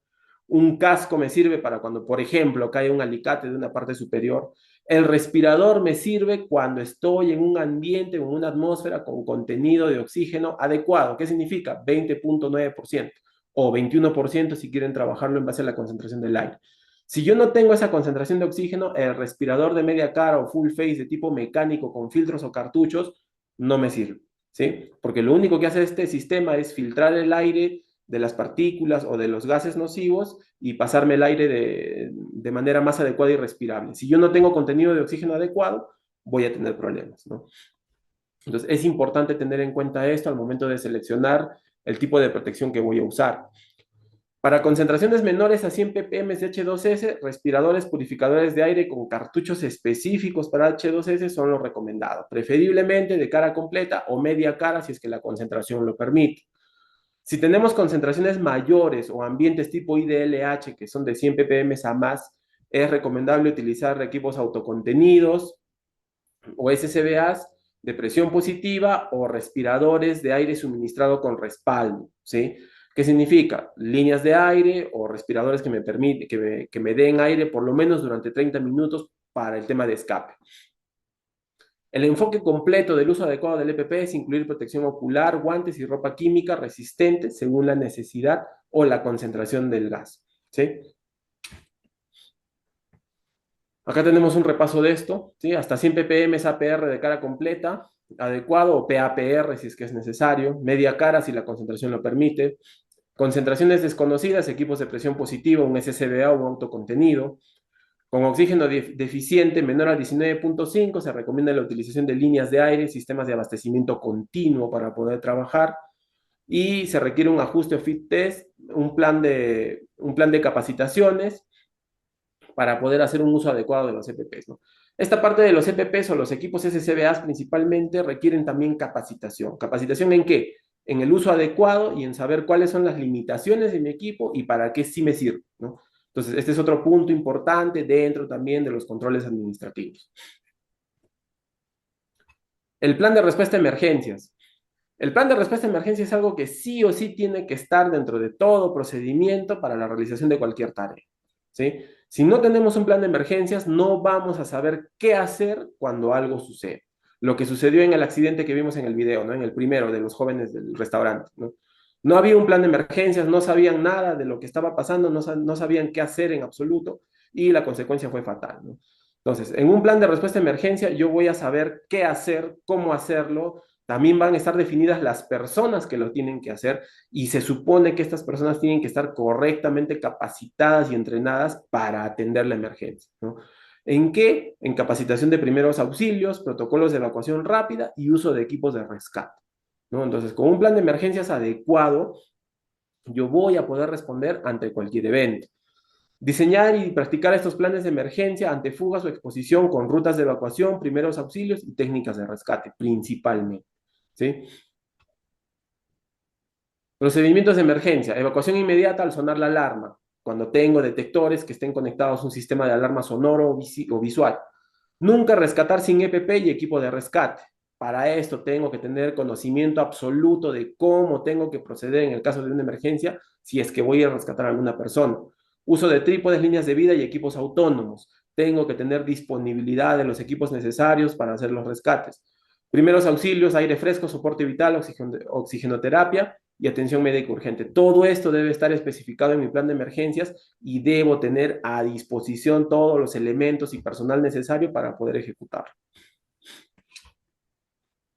Un casco me sirve para cuando, por ejemplo, cae un alicate de una parte superior. El respirador me sirve cuando estoy en un ambiente, en una atmósfera con contenido de oxígeno adecuado. ¿Qué significa? 20.9% o 21% si quieren trabajarlo en base a la concentración del aire. Si yo no tengo esa concentración de oxígeno, el respirador de media cara o full face de tipo mecánico con filtros o cartuchos no me sirve, ¿sí? Porque lo único que hace este sistema es filtrar el aire de las partículas o de los gases nocivos y pasarme el aire de manera más adecuada y respirable. Si yo no tengo contenido de oxígeno adecuado, voy a tener problemas, ¿no? Entonces, es importante tener en cuenta esto al momento de seleccionar el tipo de protección que voy a usar. Para concentraciones menores a 100 ppm de H2S, respiradores purificadores de aire con cartuchos específicos para H2S son los recomendados, preferiblemente de cara completa o media cara si es que la concentración lo permite. Si tenemos concentraciones mayores o ambientes tipo IDLH que son de 100 ppm a más, es recomendable utilizar equipos autocontenidos o SCBAs de presión positiva o respiradores de aire suministrado con respaldo, ¿sí? ¿Qué significa? Líneas de aire o respiradores que me den aire por lo menos durante 30 minutos para el tema de escape. El enfoque completo del uso adecuado del EPP es incluir protección ocular, guantes y ropa química resistente según la necesidad o la concentración del gas, ¿sí? Acá tenemos un repaso de esto, ¿sí? Hasta 100 ppm es APR de cara completa, adecuado, o PAPR si es que es necesario, media cara si la concentración lo permite, concentraciones desconocidas, equipos de presión positiva, un SCBA o un autocontenido, con oxígeno deficiente menor a 19.5 se recomienda la utilización de líneas de aire, sistemas de abastecimiento continuo para poder trabajar, y se requiere un ajuste o fit test, un plan de capacitaciones, para poder hacer un uso adecuado de los EPPs, ¿no? Esta parte de los EPPs o los equipos SCBAs principalmente requieren también capacitación. ¿Capacitación en qué? En el uso adecuado y en saber cuáles son las limitaciones de mi equipo y para qué sí me sirve, ¿no? Entonces, este es otro punto importante dentro también de los controles administrativos. El plan de respuesta a emergencias. El plan de respuesta a emergencias es algo que sí o sí tiene que estar dentro de todo procedimiento para la realización de cualquier tarea, ¿sí? Si no tenemos un plan de emergencias, no vamos a saber qué hacer cuando algo sucede. Lo que sucedió en el accidente que vimos en el video, ¿no? En el primero de los jóvenes del restaurante, ¿no? No había un plan de emergencias, no sabían nada de lo que estaba pasando, no sabían qué hacer en absoluto y la consecuencia fue fatal, ¿no? Entonces, en un plan de respuesta a emergencia, yo voy a saber qué hacer, cómo hacerlo. También van a estar definidas las personas que lo tienen que hacer y se supone que estas personas tienen que estar correctamente capacitadas y entrenadas para atender la emergencia, ¿no? ¿En qué? En capacitación de primeros auxilios, protocolos de evacuación rápida y uso de equipos de rescate, ¿no? Entonces, con un plan de emergencias adecuado, yo voy a poder responder ante cualquier evento. Diseñar y practicar estos planes de emergencia ante fugas o exposición con rutas de evacuación, primeros auxilios y técnicas de rescate, principalmente, ¿sí? Procedimientos de emergencia, evacuación inmediata al sonar la alarma, cuando tengo detectores que estén conectados a un sistema de alarma sonoro o visual. Nunca rescatar sin EPP y equipo de rescate. Para esto tengo que tener conocimiento absoluto de cómo tengo que proceder en el caso de una emergencia si es que voy a rescatar a alguna persona. Uso de trípodes, líneas de vida y equipos autónomos. Tengo que tener disponibilidad de los equipos necesarios para hacer los rescates. Primeros auxilios, aire fresco, soporte vital, oxigenoterapia y atención médica urgente. Todo esto debe estar especificado en mi plan de emergencias y debo tener a disposición todos los elementos y personal necesario para poder ejecutarlo,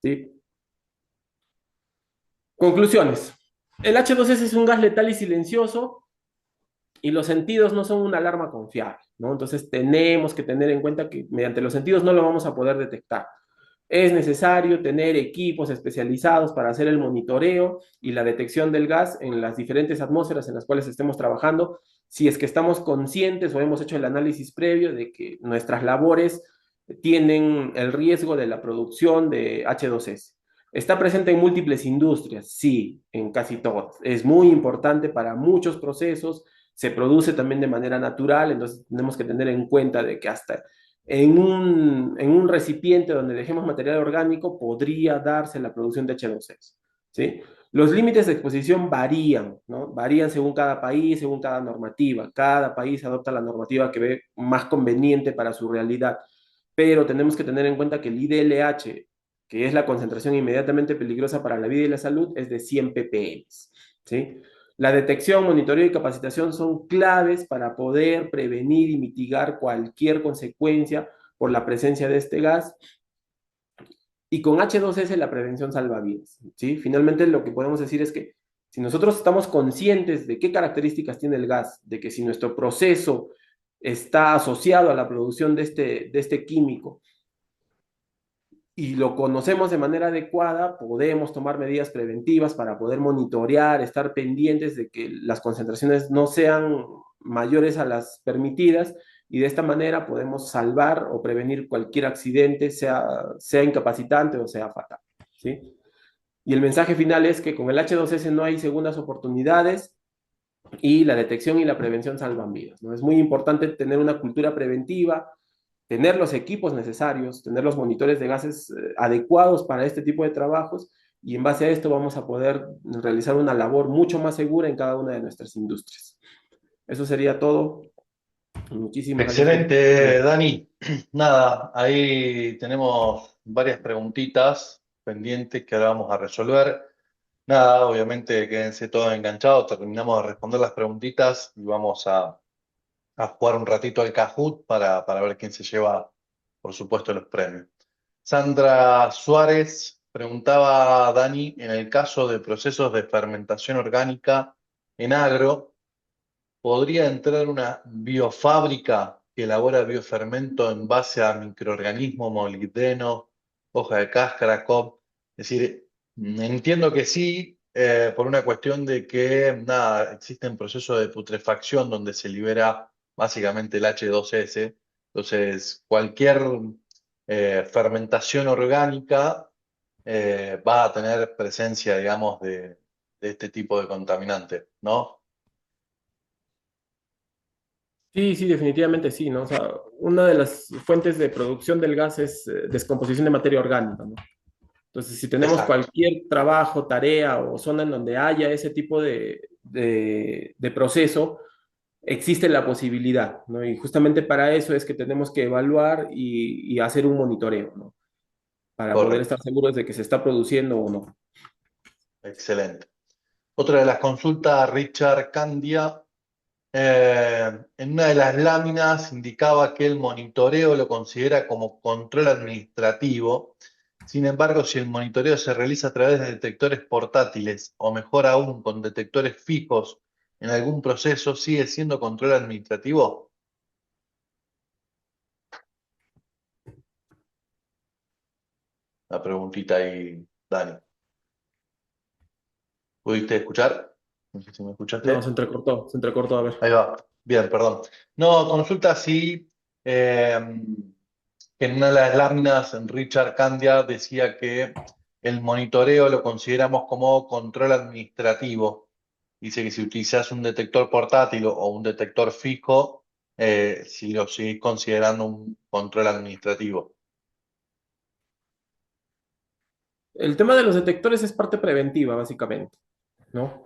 ¿sí? Conclusiones. El H2S es un gas letal y silencioso y los sentidos no son una alarma confiable, ¿no? Entonces tenemos que tener en cuenta que mediante los sentidos no lo vamos a poder detectar. Es necesario tener equipos especializados para hacer el monitoreo y la detección del gas en las diferentes atmósferas en las cuales estemos trabajando, si es que estamos conscientes o hemos hecho el análisis previo de que nuestras labores tienen el riesgo de la producción de H2S. ¿Está presente en múltiples industrias? Sí, en casi todas. Es muy importante para muchos procesos, se produce también de manera natural, entonces tenemos que tener en cuenta de que hasta en un recipiente donde dejemos material orgánico podría darse la producción de H2S, ¿sí? Los límites de exposición varían, ¿no? Varían según cada país, según cada normativa. Cada país adopta la normativa que ve más conveniente para su realidad. Pero tenemos que tener en cuenta que el IDLH, que es la concentración inmediatamente peligrosa para la vida y la salud, es de 100 ppm, ¿sí? La detección, monitoreo y capacitación son claves para poder prevenir y mitigar cualquier consecuencia por la presencia de este gas. Y con H2S la prevención salva vidas, ¿sí? Finalmente lo que podemos decir es que si nosotros estamos conscientes de qué características tiene el gas, de que si nuestro proceso está asociado a la producción de este químico y lo conocemos de manera adecuada, podemos tomar medidas preventivas para poder monitorear, estar pendientes de que las concentraciones no sean mayores a las permitidas y de esta manera podemos salvar o prevenir cualquier accidente, sea incapacitante o sea fatal, ¿sí? Y el mensaje final es que con el H2S no hay segundas oportunidades y la detección y la prevención salvan vidas, ¿no? Es muy importante tener una cultura preventiva, tener los equipos necesarios, tener los monitores de gases adecuados para este tipo de trabajos y en base a esto vamos a poder realizar una labor mucho más segura en cada una de nuestras industrias. Eso sería todo. Muchísimas gracias por... Excelente, Dani. Nada, ahí tenemos varias preguntitas pendientes que ahora vamos a resolver. Nada, obviamente quédense todos enganchados, terminamos de responder las preguntitas y vamos a jugar un ratito al Kahoot para ver quién se lleva, por supuesto, los premios. Sandra Suárez preguntaba a Dani, en el caso de procesos de fermentación orgánica en agro, ¿podría entrar una biofábrica que elabora biofermento en base a microorganismos, molibdeno, hoja de cáscara, COP? Es decir, entiendo que sí, por una cuestión de que, nada, existen procesos de putrefacción donde se libera básicamente el H2S. Entonces, cualquier fermentación orgánica va a tener presencia, digamos, de este tipo de contaminante, ¿no? Sí, sí, definitivamente sí, ¿no? O sea, una de las fuentes de producción del gas es descomposición de materia orgánica, ¿no? Entonces, si tenemos Exacto. cualquier trabajo, tarea o zona en donde haya ese tipo de proceso, existe la posibilidad, ¿no? Y justamente para eso es que tenemos que evaluar y hacer un monitoreo, ¿no? Para poder Correcto, estar seguros de que se está produciendo o no. excelente. Otra de las consultas, Richard Candia, en una de las láminas indicaba que el monitoreo lo considera como control administrativo. Sin embargo, si el monitoreo se realiza a través de detectores portátiles o mejor aún con detectores fijos en algún proceso, ¿sigue siendo control administrativo? La preguntita ahí, Dani. ¿Pudiste escuchar? No sé si me No, escuchaste. se entrecortó, a ver. Ahí va. Bien, perdón. No, consulta si en una de las láminas Richard Candia decía que el monitoreo lo consideramos como control administrativo. Dice que si utilizas un detector portátil o un detector fijo, si lo seguís considerando un control administrativo. El tema de los detectores es parte preventiva, básicamente, ¿no?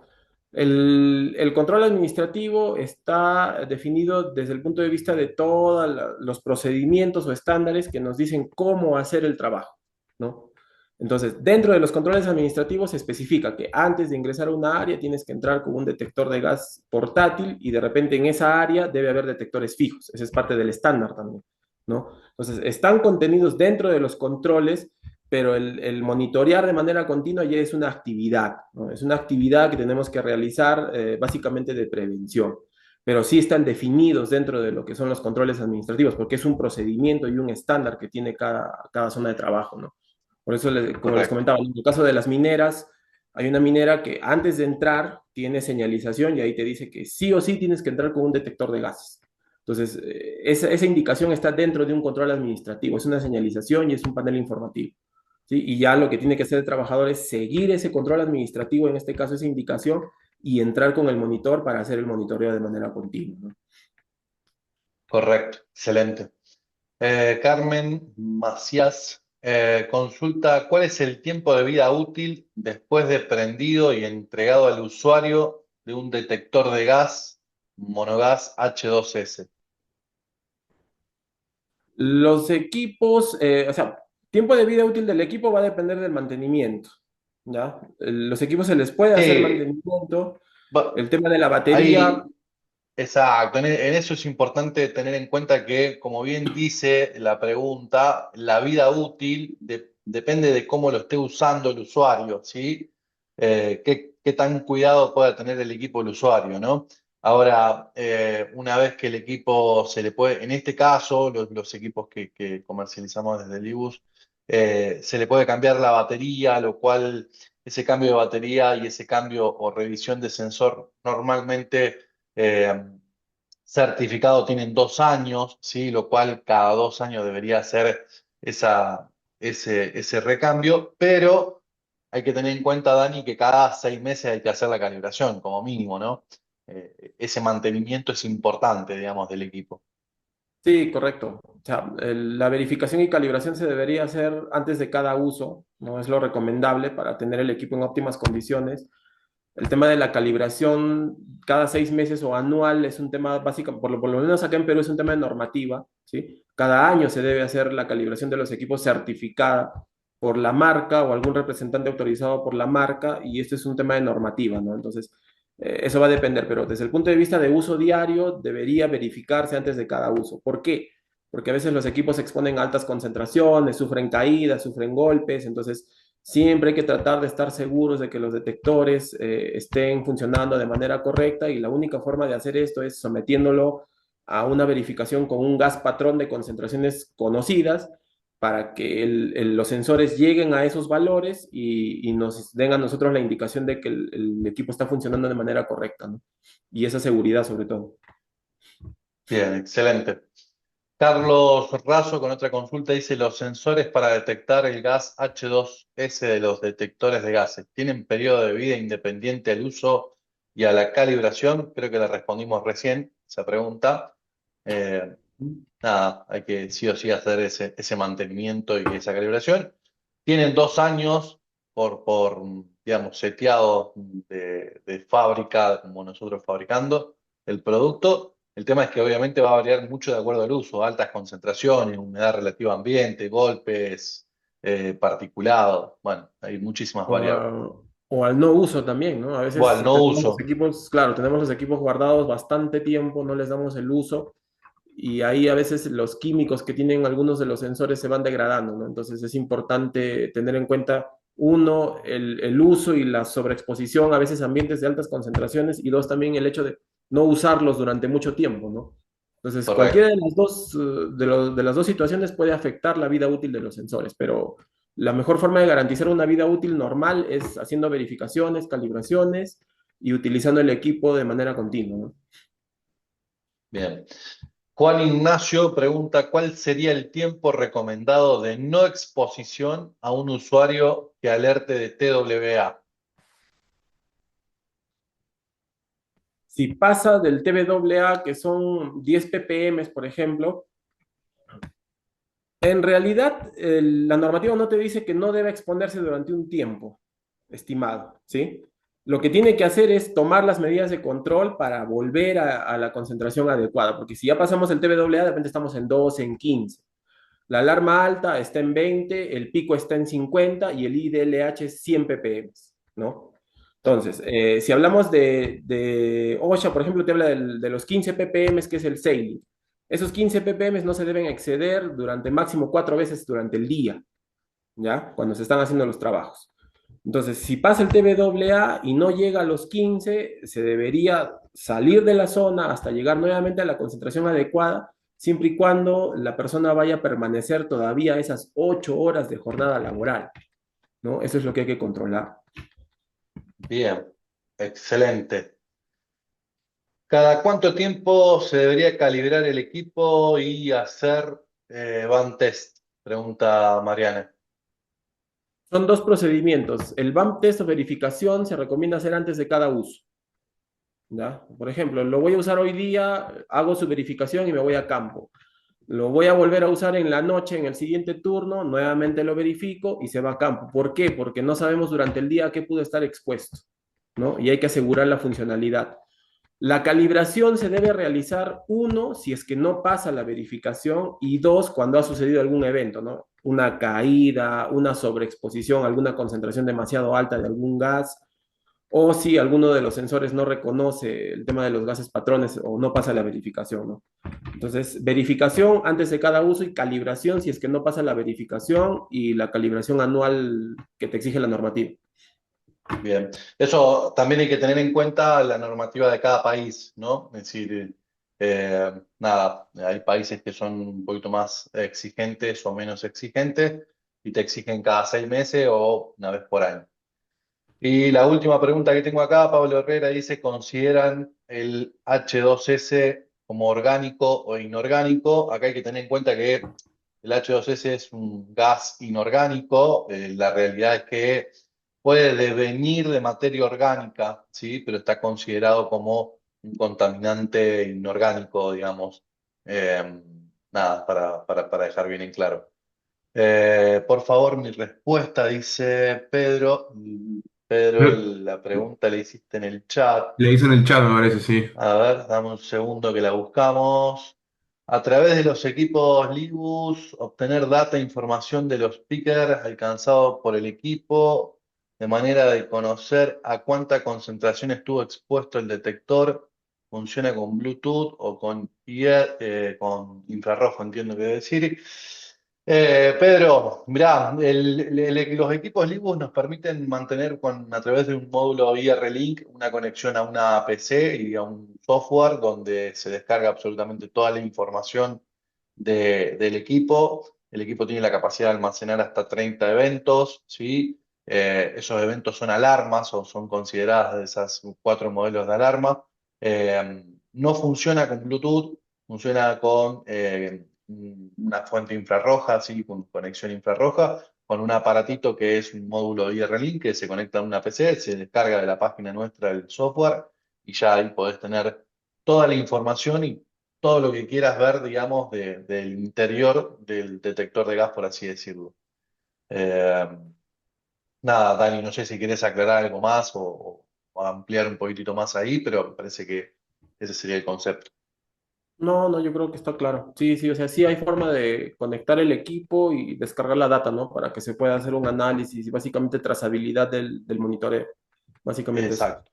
El control administrativo está definido desde el punto de vista de todos los procedimientos o estándares que nos dicen cómo hacer el trabajo, ¿no? Entonces, dentro de los controles administrativos se especifica que antes de ingresar a una área tienes que entrar con un detector de gas portátil y de repente en esa área debe haber detectores fijos. Ese es parte del estándar también, ¿no? Entonces, están contenidos dentro de los controles, pero el monitorear de manera continua ya es una actividad, ¿no? Es una actividad que tenemos que realizar básicamente de prevención, pero sí están definidos dentro de lo que son los controles administrativos, porque es un procedimiento y un estándar que tiene cada zona de trabajo, ¿no? Por eso, como les Correcto. comentaba, en el caso de las mineras, hay una minera que antes de entrar tiene señalización y ahí te dice que sí o sí tienes que entrar con un detector de gases. Entonces, esa indicación está dentro de un control administrativo, es una señalización y es un panel informativo. ¿Sí? Y ya lo que tiene que hacer el trabajador es seguir ese control administrativo, en este caso esa indicación, y entrar con el monitor para hacer el monitoreo de manera continua, ¿no? Correcto. Excelente. Carmen Macías consulta, ¿cuál es el tiempo de vida útil después de prendido y entregado al usuario de un detector de gas monogas H2S? Los equipos, o sea, tiempo de vida útil del equipo va a depender del mantenimiento, ¿ya? Los equipos se les puede hacer Sí, mantenimiento. va- El tema de la batería, ahí, exacto. En eso es importante tener en cuenta que, como bien dice la pregunta, la vida útil depende de cómo lo esté usando el usuario, ¿sí? Qué tan cuidado pueda tener el equipo del usuario, ¿no? Ahora, una vez que el equipo se le puede, en este caso, los equipos que comercializamos desde el IBUS, se le puede cambiar la batería, lo cual ese cambio de batería y ese cambio o revisión de sensor normalmente eh, certificado tienen 2 años, ¿sí? Lo cual cada 2 años debería hacer ese recambio, pero hay que tener en cuenta, Dani, que cada 6 meses hay que hacer la calibración, como mínimo, ¿no? Ese mantenimiento es importante, digamos, del equipo. Sí, correcto. O sea, la verificación y calibración se debería hacer antes de cada uso, ¿no? Es lo recomendable para tener el equipo en óptimas condiciones. El tema de la calibración cada 6 meses o anual es un tema básico, por lo menos acá en Perú es un tema de normativa, ¿sí? Cada año se debe hacer la calibración de los equipos certificada por la marca o algún representante autorizado por la marca y esto es un tema de normativa, ¿no? Entonces, eso va a depender, pero desde el punto de vista de uso diario debería verificarse antes de cada uso. ¿Por qué? Porque a veces los equipos se exponen a altas concentraciones, sufren caídas, sufren golpes, entonces siempre hay que tratar de estar seguros de que los detectores estén funcionando de manera correcta y la única forma de hacer esto es sometiéndolo a una verificación con un gas patrón de concentraciones conocidas para que los sensores lleguen a esos valores y nos den a nosotros la indicación de que el equipo está funcionando de manera correcta, ¿no? Y esa seguridad sobre todo. Bien, excelente. Carlos Razo con otra consulta dice, los sensores para detectar el gas H2S de los detectores de gases, ¿tienen periodo de vida independiente al uso y a la calibración? Creo que le respondimos recién esa pregunta. Eh, Nada, hay que sí o sí hacer ese mantenimiento y esa calibración. Tienen 2 años digamos, seteado de fábrica, como nosotros fabricando el producto. El tema es que obviamente va a variar mucho de acuerdo al uso, altas concentraciones, humedad relativa ambiente, golpes, particulados. Bueno, hay muchísimas O, variables. o al no uso también, ¿no? A veces Igual, no tenemos los uso, equipos, claro, tenemos los equipos guardados bastante tiempo, no les damos el uso y ahí a veces los químicos que tienen algunos de los sensores se van degradando, ¿no? Entonces es importante tener en cuenta, uno, el uso y la sobreexposición a veces a ambientes de altas concentraciones y dos, también el hecho de no usarlos durante mucho tiempo, ¿no? Entonces, cualquiera correcto. de las dos, de las dos situaciones puede afectar la vida útil de los sensores, pero la mejor forma de garantizar una vida útil normal es haciendo verificaciones, calibraciones y utilizando el equipo de manera continua, ¿no? Bien. Juan Ignacio pregunta, ¿cuál sería el tiempo recomendado de no exposición a un usuario que alerte de TWA? Si pasa del TWA, que son 10 ppm, por ejemplo, en realidad la normativa no te dice que no debe exponerse durante un tiempo estimado, ¿sí? Lo que tiene que hacer es tomar las medidas de control para volver a la concentración adecuada, porque si ya pasamos el TWA, de repente estamos en 12, en 15. La alarma alta está en 20, el pico está en 50 y el IDLH es 100 ppm, ¿no? Entonces, si hablamos de OSHA, por ejemplo, te habla de los 15 ppm, que es el sailing. Esos 15 ppm no se deben exceder durante máximo 4 veces durante el día, ¿ya? Cuando se están haciendo los trabajos. Entonces, si pasa el TWA y no llega a los 15, se debería salir de la zona hasta llegar nuevamente a la concentración adecuada, siempre y cuando la persona vaya a permanecer todavía esas 8 horas de jornada laboral, ¿no? Eso es lo que hay que controlar. Bien, excelente. ¿Cada cuánto tiempo se debería calibrar el equipo y hacer van test? Pregunta Mariana. Son dos procedimientos. El BAM test o verificación se recomienda hacer antes de cada uso, ¿ya? Por ejemplo, lo voy a usar hoy día, hago su verificación y me voy a campo. Lo voy a volver a usar en la noche, en el siguiente turno, nuevamente lo verifico y se va a campo. ¿Por qué? Porque no sabemos durante el día a qué pudo estar expuesto, ¿no? Y hay que asegurar la funcionalidad. La calibración se debe realizar, uno, si es que no pasa la verificación, y dos, cuando ha sucedido algún evento, ¿no? Una caída, una sobreexposición, alguna concentración demasiado alta de algún gas, o si alguno de los sensores no reconoce el tema de los gases patrones o no pasa la verificación, ¿no? Entonces, verificación antes de cada uso y calibración si es que no pasa la verificación y la calibración anual que te exige la normativa. Bien, eso también hay que tener en cuenta la normativa de cada país, ¿no? Es decir, nada, hay países que son un poquito más exigentes o menos exigentes. y te exigen cada 6 meses o una vez por año. Y la última pregunta que tengo acá, Pablo Herrera dice, ¿consideran el H2S como orgánico o inorgánico? Acá hay que tener en cuenta que el H2S es un gas inorgánico. La realidad es que puede devenir de materia orgánica, ¿sí? Pero está considerado como un contaminante inorgánico, digamos. Nada, para dejar bien en claro. Por favor, mi respuesta, dice Pedro. Pedro, Creo- la pregunta la hiciste en el chat. Le hizo en el chat, me parece, sí. A ver, dame un segundo que la buscamos. A través de los equipos Libus, obtener data e información de los pickers alcanzados por el equipo, de manera de conocer a cuánta concentración estuvo expuesto el detector. Funciona con Bluetooth o con IR, con infrarrojo, entiendo que debe decir. Pedro, mirá, los equipos Libus nos permiten mantener a través de un módulo IR-Link una conexión a una PC y a un software donde se descarga absolutamente toda la información del equipo. El equipo tiene la capacidad de almacenar hasta 30 eventos, ¿sí? Esos eventos son alarmas o son consideradas de esas 4 modelos de alarma. No funciona con Bluetooth, funciona con una fuente infrarroja, ¿sí? Con conexión infrarroja, con un aparatito que es un módulo IR-Link que se conecta a una PC, se descarga de la página nuestra el software y ya ahí podés tener toda la información y todo lo que quieras ver, digamos, del interior del detector de gas, por así decirlo. Eh, Nada, Dani, no sé si quieres aclarar algo más o ampliar un poquitito más ahí, pero me parece que ese sería el concepto. No, no, yo creo que está claro. Sí, sí, o sea, sí hay forma de conectar el equipo y descargar la data, ¿no? Para que se pueda hacer un análisis y básicamente trazabilidad del monitoreo. Básicamente eso. Exacto.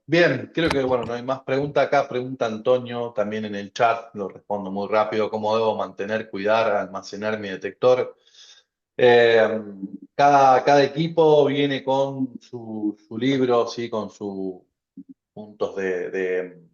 Bien, creo que bueno, no hay más preguntas acá. Pregunta Antonio también en el chat, lo respondo muy rápido. ¿Cómo debo mantener, cuidar, almacenar mi detector? Eh, cada equipo viene con su libro, ¿sí? Con sus puntos de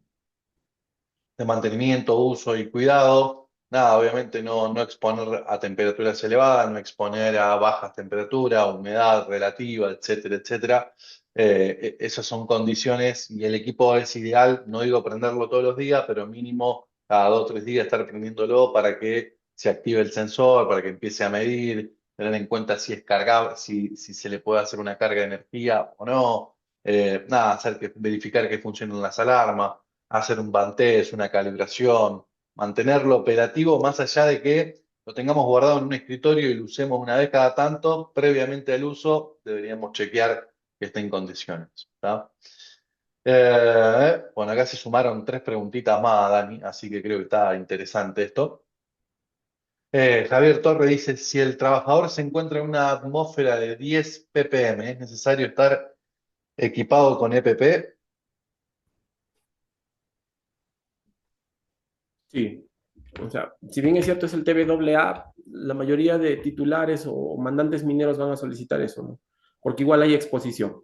mantenimiento, uso y cuidado. Nada, obviamente no exponer a temperaturas elevadas, no exponer a bajas temperaturas, humedad relativa, etcétera, etcétera. Esas son condiciones y el equipo es ideal, no digo prenderlo todos los días, pero mínimo cada 2 o 3 días estar prendiéndolo para que se active el sensor, para que empiece a medir, tener en cuenta si es cargable, si se le puede hacer una carga de energía o no. Nada, verificar que funcionen las alarmas, hacer un test, una calibración, mantenerlo operativo más allá de que lo tengamos guardado en un escritorio y lo usemos una vez cada tanto, previamente al uso deberíamos chequear que esté en condiciones. ¿Tá? Bueno, acá se sumaron 3 preguntitas más, Dani, así que creo que está interesante esto. Javier Torre dice, si el trabajador se encuentra en una atmósfera de 10 ppm, ¿es necesario estar equipado con EPP? Sí. O sea, si bien es cierto es el TBAA, la mayoría de titulares o mandantes mineros van a solicitar eso, ¿no? Porque igual hay exposición.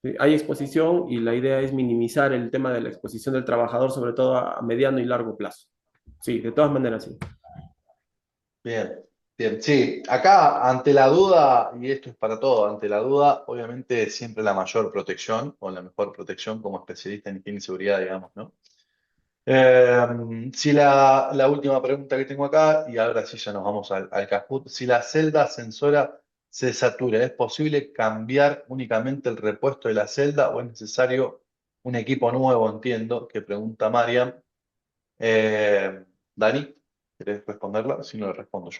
¿Sí? Hay exposición y la idea es minimizar el tema de la exposición del trabajador, sobre todo a mediano y largo plazo. Sí, de todas maneras, sí. Bien, bien, sí, acá ante la duda, y esto es para todo, ante la duda, obviamente siempre la mayor protección o la mejor protección como especialista en higiene y seguridad, digamos, ¿no? Si la última pregunta que tengo acá, y ahora sí ya nos vamos al Kahoot, si la celda sensora se satura, ¿es posible cambiar únicamente el repuesto de la celda o es necesario un equipo nuevo? Entiendo que pregunta Mariam. Dani, ¿querés responderla? Si no, le respondo yo.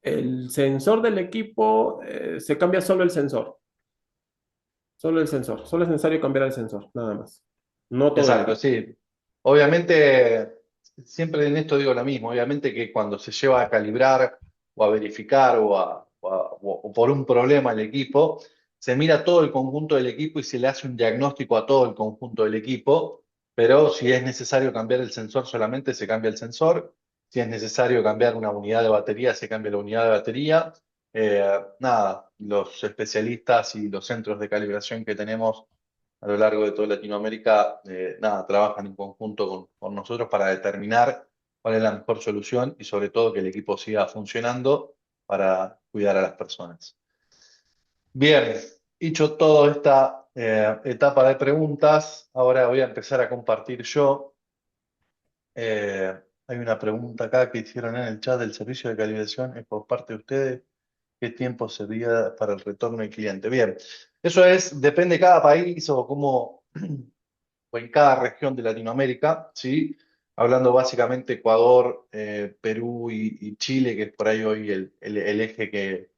El sensor del equipo, se cambia solo el sensor. Solo el sensor. Solo es necesario cambiar el sensor, nada más. No todo el Exacto, equipo. sí. Obviamente, siempre en esto digo lo mismo, obviamente que cuando se lleva a calibrar o a verificar o por un problema el equipo, se mira todo el conjunto del equipo y se le hace un diagnóstico a todo el conjunto del equipo, pero si es necesario cambiar el sensor solamente se cambia el sensor, si es necesario cambiar una unidad de batería se cambia la unidad de batería. Nada, los especialistas y los centros de calibración que tenemos a lo largo de toda Latinoamérica, nada, trabajan en conjunto con nosotros para determinar cuál es la mejor solución y sobre todo que el equipo siga funcionando para cuidar a las personas. Bien, dicho toda esta etapa de preguntas, ahora voy a empezar a compartir yo. Hay una pregunta acá que hicieron en el chat del servicio de calibración, es por parte de ustedes. ¿Qué tiempo sería para el retorno del cliente? Bien, eso depende de cada país o cómo, o en cada región de Latinoamérica, ¿sí? Hablando básicamente Ecuador, Perú y Chile, que es por ahí hoy el eje que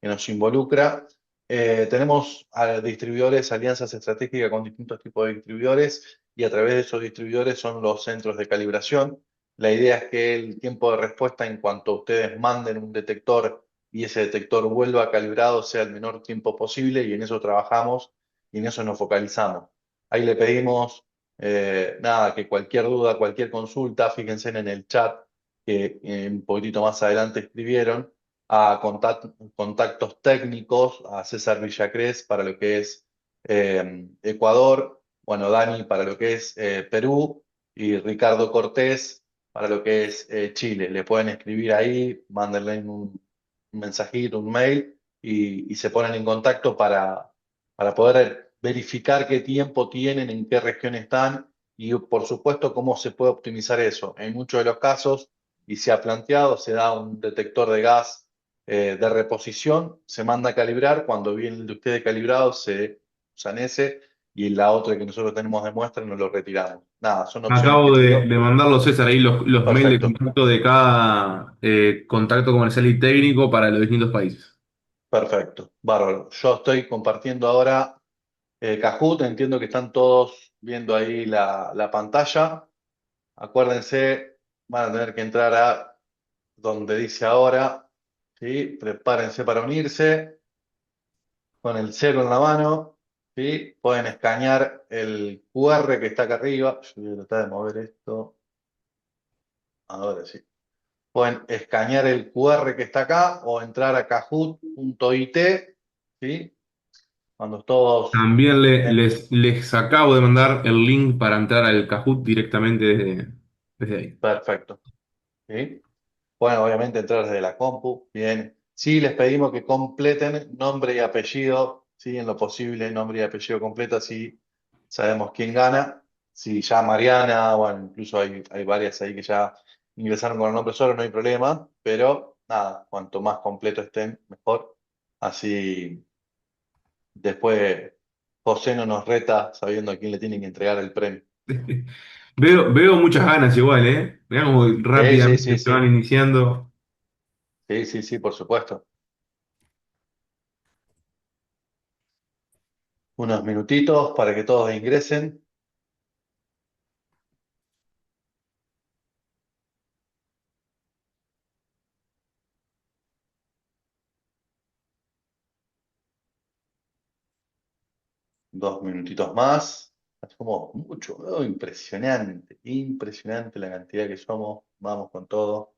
nos involucra. Tenemos a distribuidores, alianzas estratégicas con distintos tipos de distribuidores y a través de esos distribuidores son los centros de calibración. La idea es que el tiempo de respuesta en cuanto ustedes manden un detector y ese detector vuelva calibrado sea el menor tiempo posible y en eso trabajamos y en eso nos focalizamos. Ahí le pedimos, nada, que cualquier duda, cualquier consulta, fíjense en el chat que un poquitito más adelante escribieron, a contactos técnicos, a César Villacrés para lo que es Ecuador, bueno, Dani para lo que es Perú y Ricardo Cortés para lo que es Chile. Le pueden escribir ahí, mándenle un mensajito, un mail y se ponen en contacto para poder verificar qué tiempo tienen, en qué región están y por supuesto cómo se puede optimizar eso. En muchos de los casos, y se ha planteado, se da un detector de gas de reposición, se manda a calibrar, cuando viene el de ustedes calibrado se usan ese y la otra que nosotros tenemos de muestra nos lo retiramos. Nada, son opciones que Acabo tiro. de mandarlo, César, ahí los mails de Perfecto, contacto de cada contacto comercial y técnico para los distintos países. perfecto, bárbaro. Yo estoy compartiendo ahora Kahoot, entiendo que están todos viendo ahí la pantalla. Acuérdense, van a tener que entrar a donde dice ahora, ¿sí? Prepárense para unirse con el cero en la mano, ¿sí? Pueden escanear el QR que está acá arriba. Yo voy a tratar de mover esto. Ahora sí. Pueden escanear el QR que está acá o entrar a kahoot.it, ¿sí? Cuando todos También estén. les acabo de mandar el link para entrar al Kahoot directamente desde ahí. Perfecto, ¿sí? Bueno, obviamente entrar desde la compu, bien. Sí, les pedimos que completen nombre y apellido, sí, en lo posible, nombre y apellido completo, así sabemos quién gana. Si ya Mariana, bueno, incluso hay varias ahí que ya ingresaron con el nombre solo, no hay problema, pero nada, cuanto más completo estén, mejor. Así después José no nos reta sabiendo a quién le tienen que entregar el premio. Veo muchas ganas igual, ¿eh? Mirá como Sí, sí, rápidamente sí, se van sí, iniciando. sí, sí, sí, por supuesto. Unos minutitos para que todos ingresen. 2 minutitos más. Somos mucho, ¿no? Impresionante, impresionante la cantidad que somos. Vamos con todo.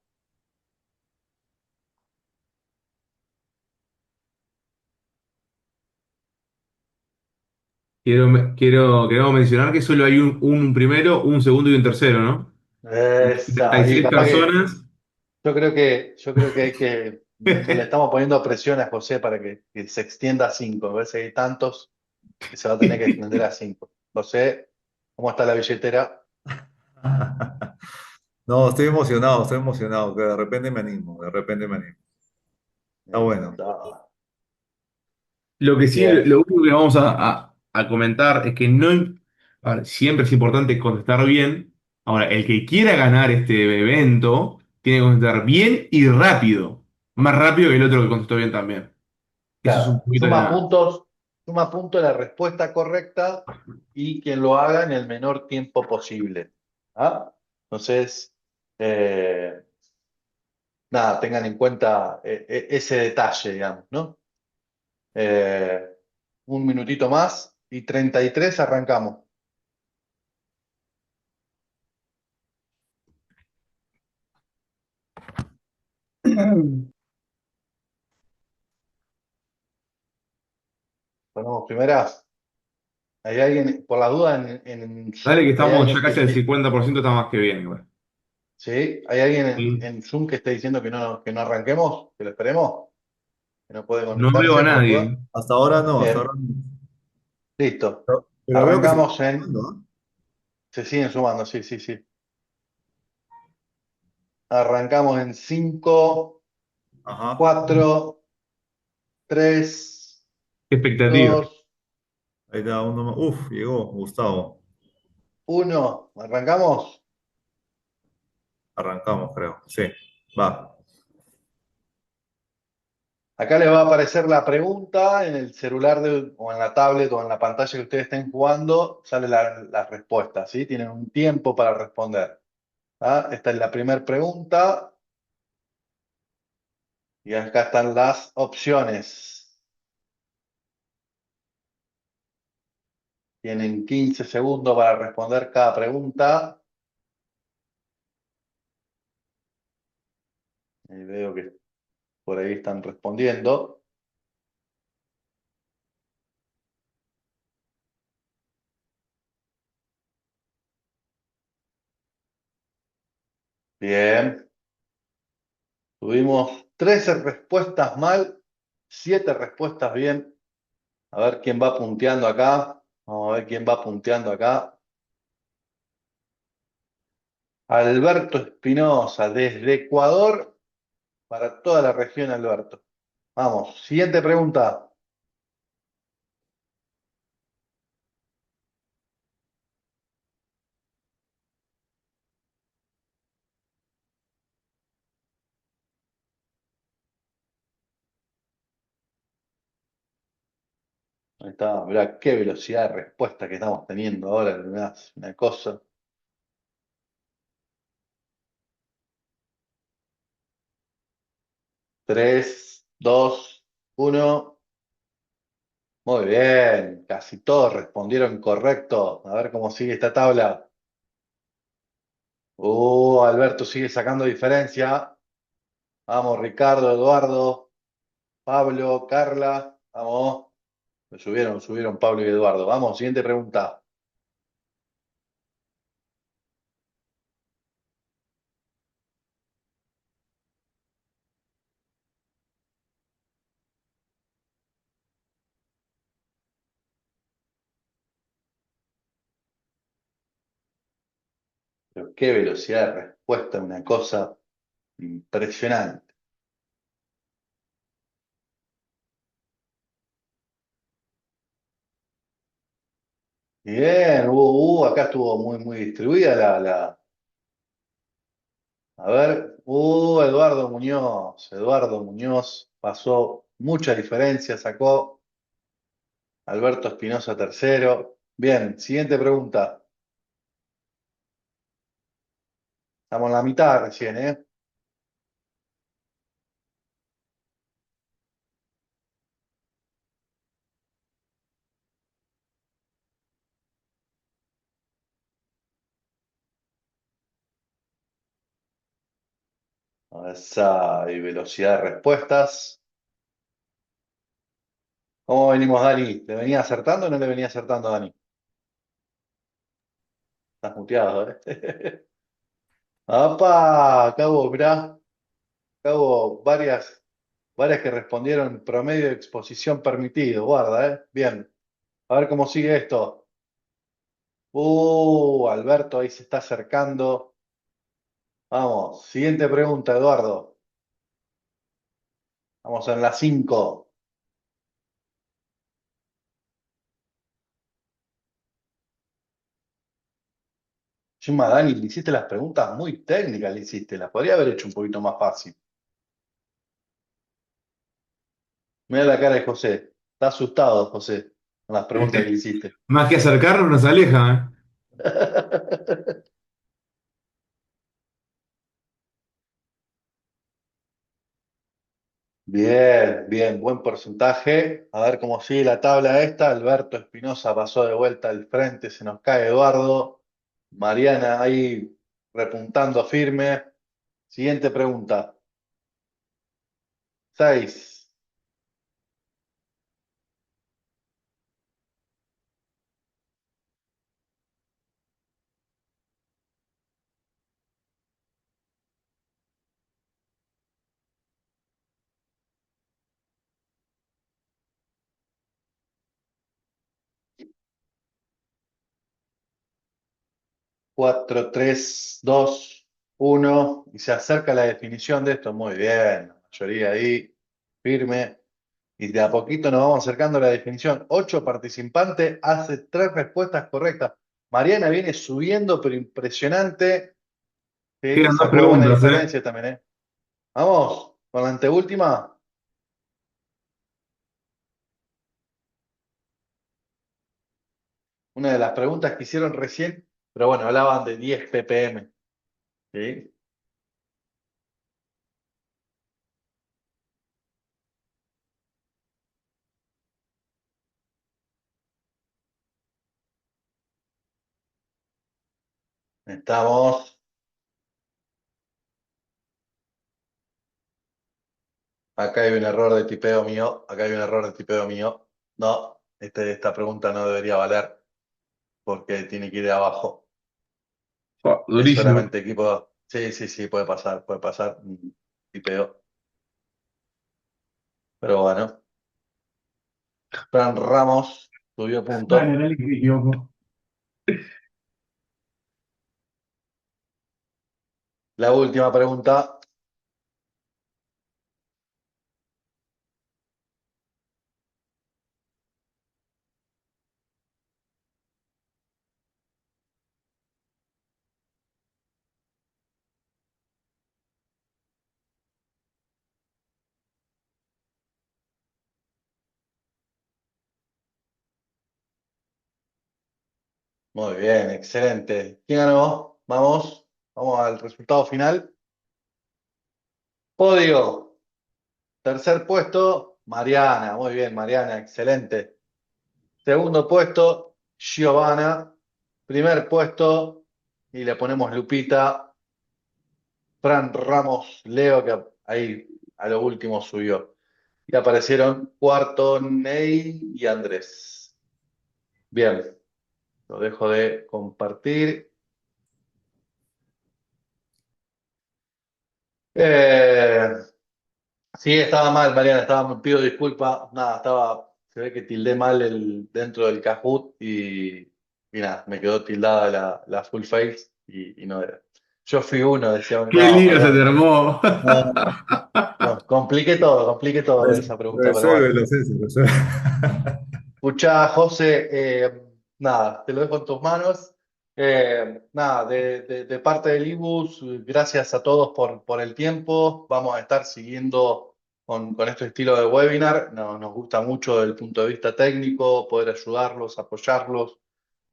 Queremos mencionar que solo hay un primero, un segundo y un tercero, ¿no? Esa, y 76 capaz que personas. yo creo que hay que, le estamos poniendo presión a José para que se extienda a 5. Me parece que hay tantos que se va a tener que extender a 5. José, ¿cómo está la billetera? No, estoy emocionado, que de repente me animo, de repente me animo. Está bueno. Está. Lo que sí, Bien, lo único que vamos a comentar es que no, a ver, siempre es importante contestar bien. Ahora, el que quiera ganar este evento tiene que contestar bien y rápido. Más rápido que el otro que contestó bien también. Eso es un claro. poquito la... Suma puntos la respuesta correcta y quien lo haga en el menor tiempo posible. ¿Ah? Entonces, eh, nada, tengan en cuenta ese detalle, digamos, ¿no? Eh, un minutito más y 33 arrancamos. Ponemos primera. ¿Hay alguien, por la duda, Dale que hay estamos ya alguien casi al 50%, está más que bien igual. ¿Sí? ¿Hay alguien Sí. en Zoom que esté diciendo que no arranquemos? ¿Que lo esperemos? ¿Que no puede No veo a conectarse por duda? nadie. Hasta ahora no, hasta ahora Bien, no. listo. Pero veo que se está Arrancamos en... sumando, ¿ah? Se siguen sumando, sí, sí, sí. Arrancamos en 5, Ajá. 4, 3, Qué expectativa. 2, Ahí está uno más. Uf, llegó Gustavo. 1. ¿Arrancamos? Arrancamos, creo. Sí, va. Acá les va a aparecer la pregunta en el celular o en la tablet o en la pantalla que ustedes estén jugando, sale la respuesta, ¿sí? Tienen un tiempo para responder. ¿Ah? Esta es la primera pregunta y acá están las opciones. Tienen 15 segundos para responder cada pregunta. Y veo que por ahí están respondiendo. Bien. Tuvimos 13 respuestas mal, 7 respuestas bien. A ver quién va punteando acá. Vamos a ver quién va punteando acá. Alberto Espinosa, desde Ecuador para toda la región, Alberto. Vamos, siguiente pregunta. Ahí está, mirá qué velocidad de respuesta que estamos teniendo ahora, mirá, es una cosa. 3, 2, 1. Muy bien, casi todos respondieron correcto. A ver cómo sigue esta tabla. Alberto sigue sacando diferencia. Vamos, Ricardo, Eduardo, Pablo, Carla. Vamos. Lo subieron Pablo y Eduardo. Vamos, siguiente pregunta. Pero qué velocidad de respuesta, una cosa impresionante. Bien, acá estuvo muy distribuida A ver, Eduardo Muñoz pasó mucha diferencia, sacó Alberto Espinosa tercero. Bien, siguiente pregunta. Estamos en la mitad recién, ¿eh? Esa y velocidad de respuestas. ¿Cómo venimos, Dani? ¿Le venía acertando o no le venía acertando, Dani? Estás muteado, ¿eh? ¡Apa! Acabo, mirá, acabo varias que respondieron promedio de exposición permitido. Guarda, ¿eh? Bien. A ver cómo sigue esto. Alberto ahí se está acercando. Vamos, siguiente pregunta, Eduardo. Vamos en la 5. Chima, Dani, le hiciste las preguntas muy técnicas, le hiciste. Las podría haber hecho un poquito más fácil. Mira la cara de José. Está asustado, José, con las preguntas que le hiciste. Más que acercarnos, nos aleja. Bien, bien, buen porcentaje. A ver cómo sigue la tabla esta. Alberto Espinosa pasó de vuelta al frente, se nos cae Eduardo. Mariana ahí repuntando firme. Siguiente pregunta. 6. 4, 3, 2, 1. Y se acerca la definición de esto. Muy bien. La mayoría ahí, firme. Y de a poquito nos vamos acercando a la definición. 8 participantes, hace 3 respuestas correctas. Mariana viene subiendo, pero impresionante. Sí, Quedan dos sacó buena preguntas, ¿eh? diferencia también, ¿eh? Vamos, con la anteúltima. Una de las preguntas que hicieron recién, pero bueno, hablaban de 10 ppm. ¿Sí? Estamos. Acá hay un error de tipeo mío. Acá hay un error de tipeo mío. No, esta pregunta no debería valer porque tiene que ir de abajo. Oh, Es durísimo. solamente equipo. Sí, sí, sí, puede pasar, puede pasar. Tipeo. Pero bueno, Fran Ramos subió Dale, punto. dale, que me equivoco. La última pregunta. Muy bien, excelente. ¿Quién ganó? Vamos al resultado final. Podio. Tercer puesto, Mariana. Muy bien, Mariana, excelente. Segundo puesto, Giovanna. Primer puesto, y le ponemos Lupita, Fran Ramos, Leo, que ahí a lo último subió. Y aparecieron cuarto, Ney y Andrés. Bien, lo dejo de compartir. Eh, sí, estaba mal, Mariana, pido disculpas. Nada, se ve que tildé mal dentro del Kahoot y nada, me quedó tildada la full face y no era. Yo fui uno, decía, Qué no, lío se te Mariana. armó. No, no, compliqué todo con esa pregunta, pero bueno. Resuélvelo, César, resuélvelo. Escuchá, José, nada, te lo dejo en tus manos. Nada, de parte del IBUS, gracias a todos por el tiempo. Vamos a estar siguiendo con este estilo de webinar. Nos gusta mucho desde el punto de vista técnico, poder ayudarlos, apoyarlos,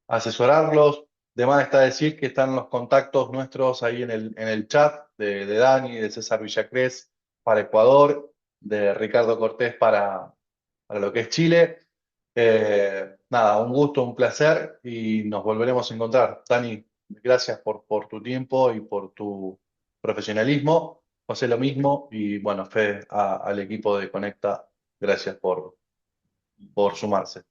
asesorarlos. De más está decir que están los contactos nuestros ahí en el chat de Dani, de César Villacrés para Ecuador, de Ricardo Cortés para lo que es Chile. Nada, un gusto, un placer y nos volveremos a encontrar. Dani, gracias por tu tiempo y por tu profesionalismo. José, lo mismo y bueno, Fede, al equipo de Conecta, gracias por sumarse.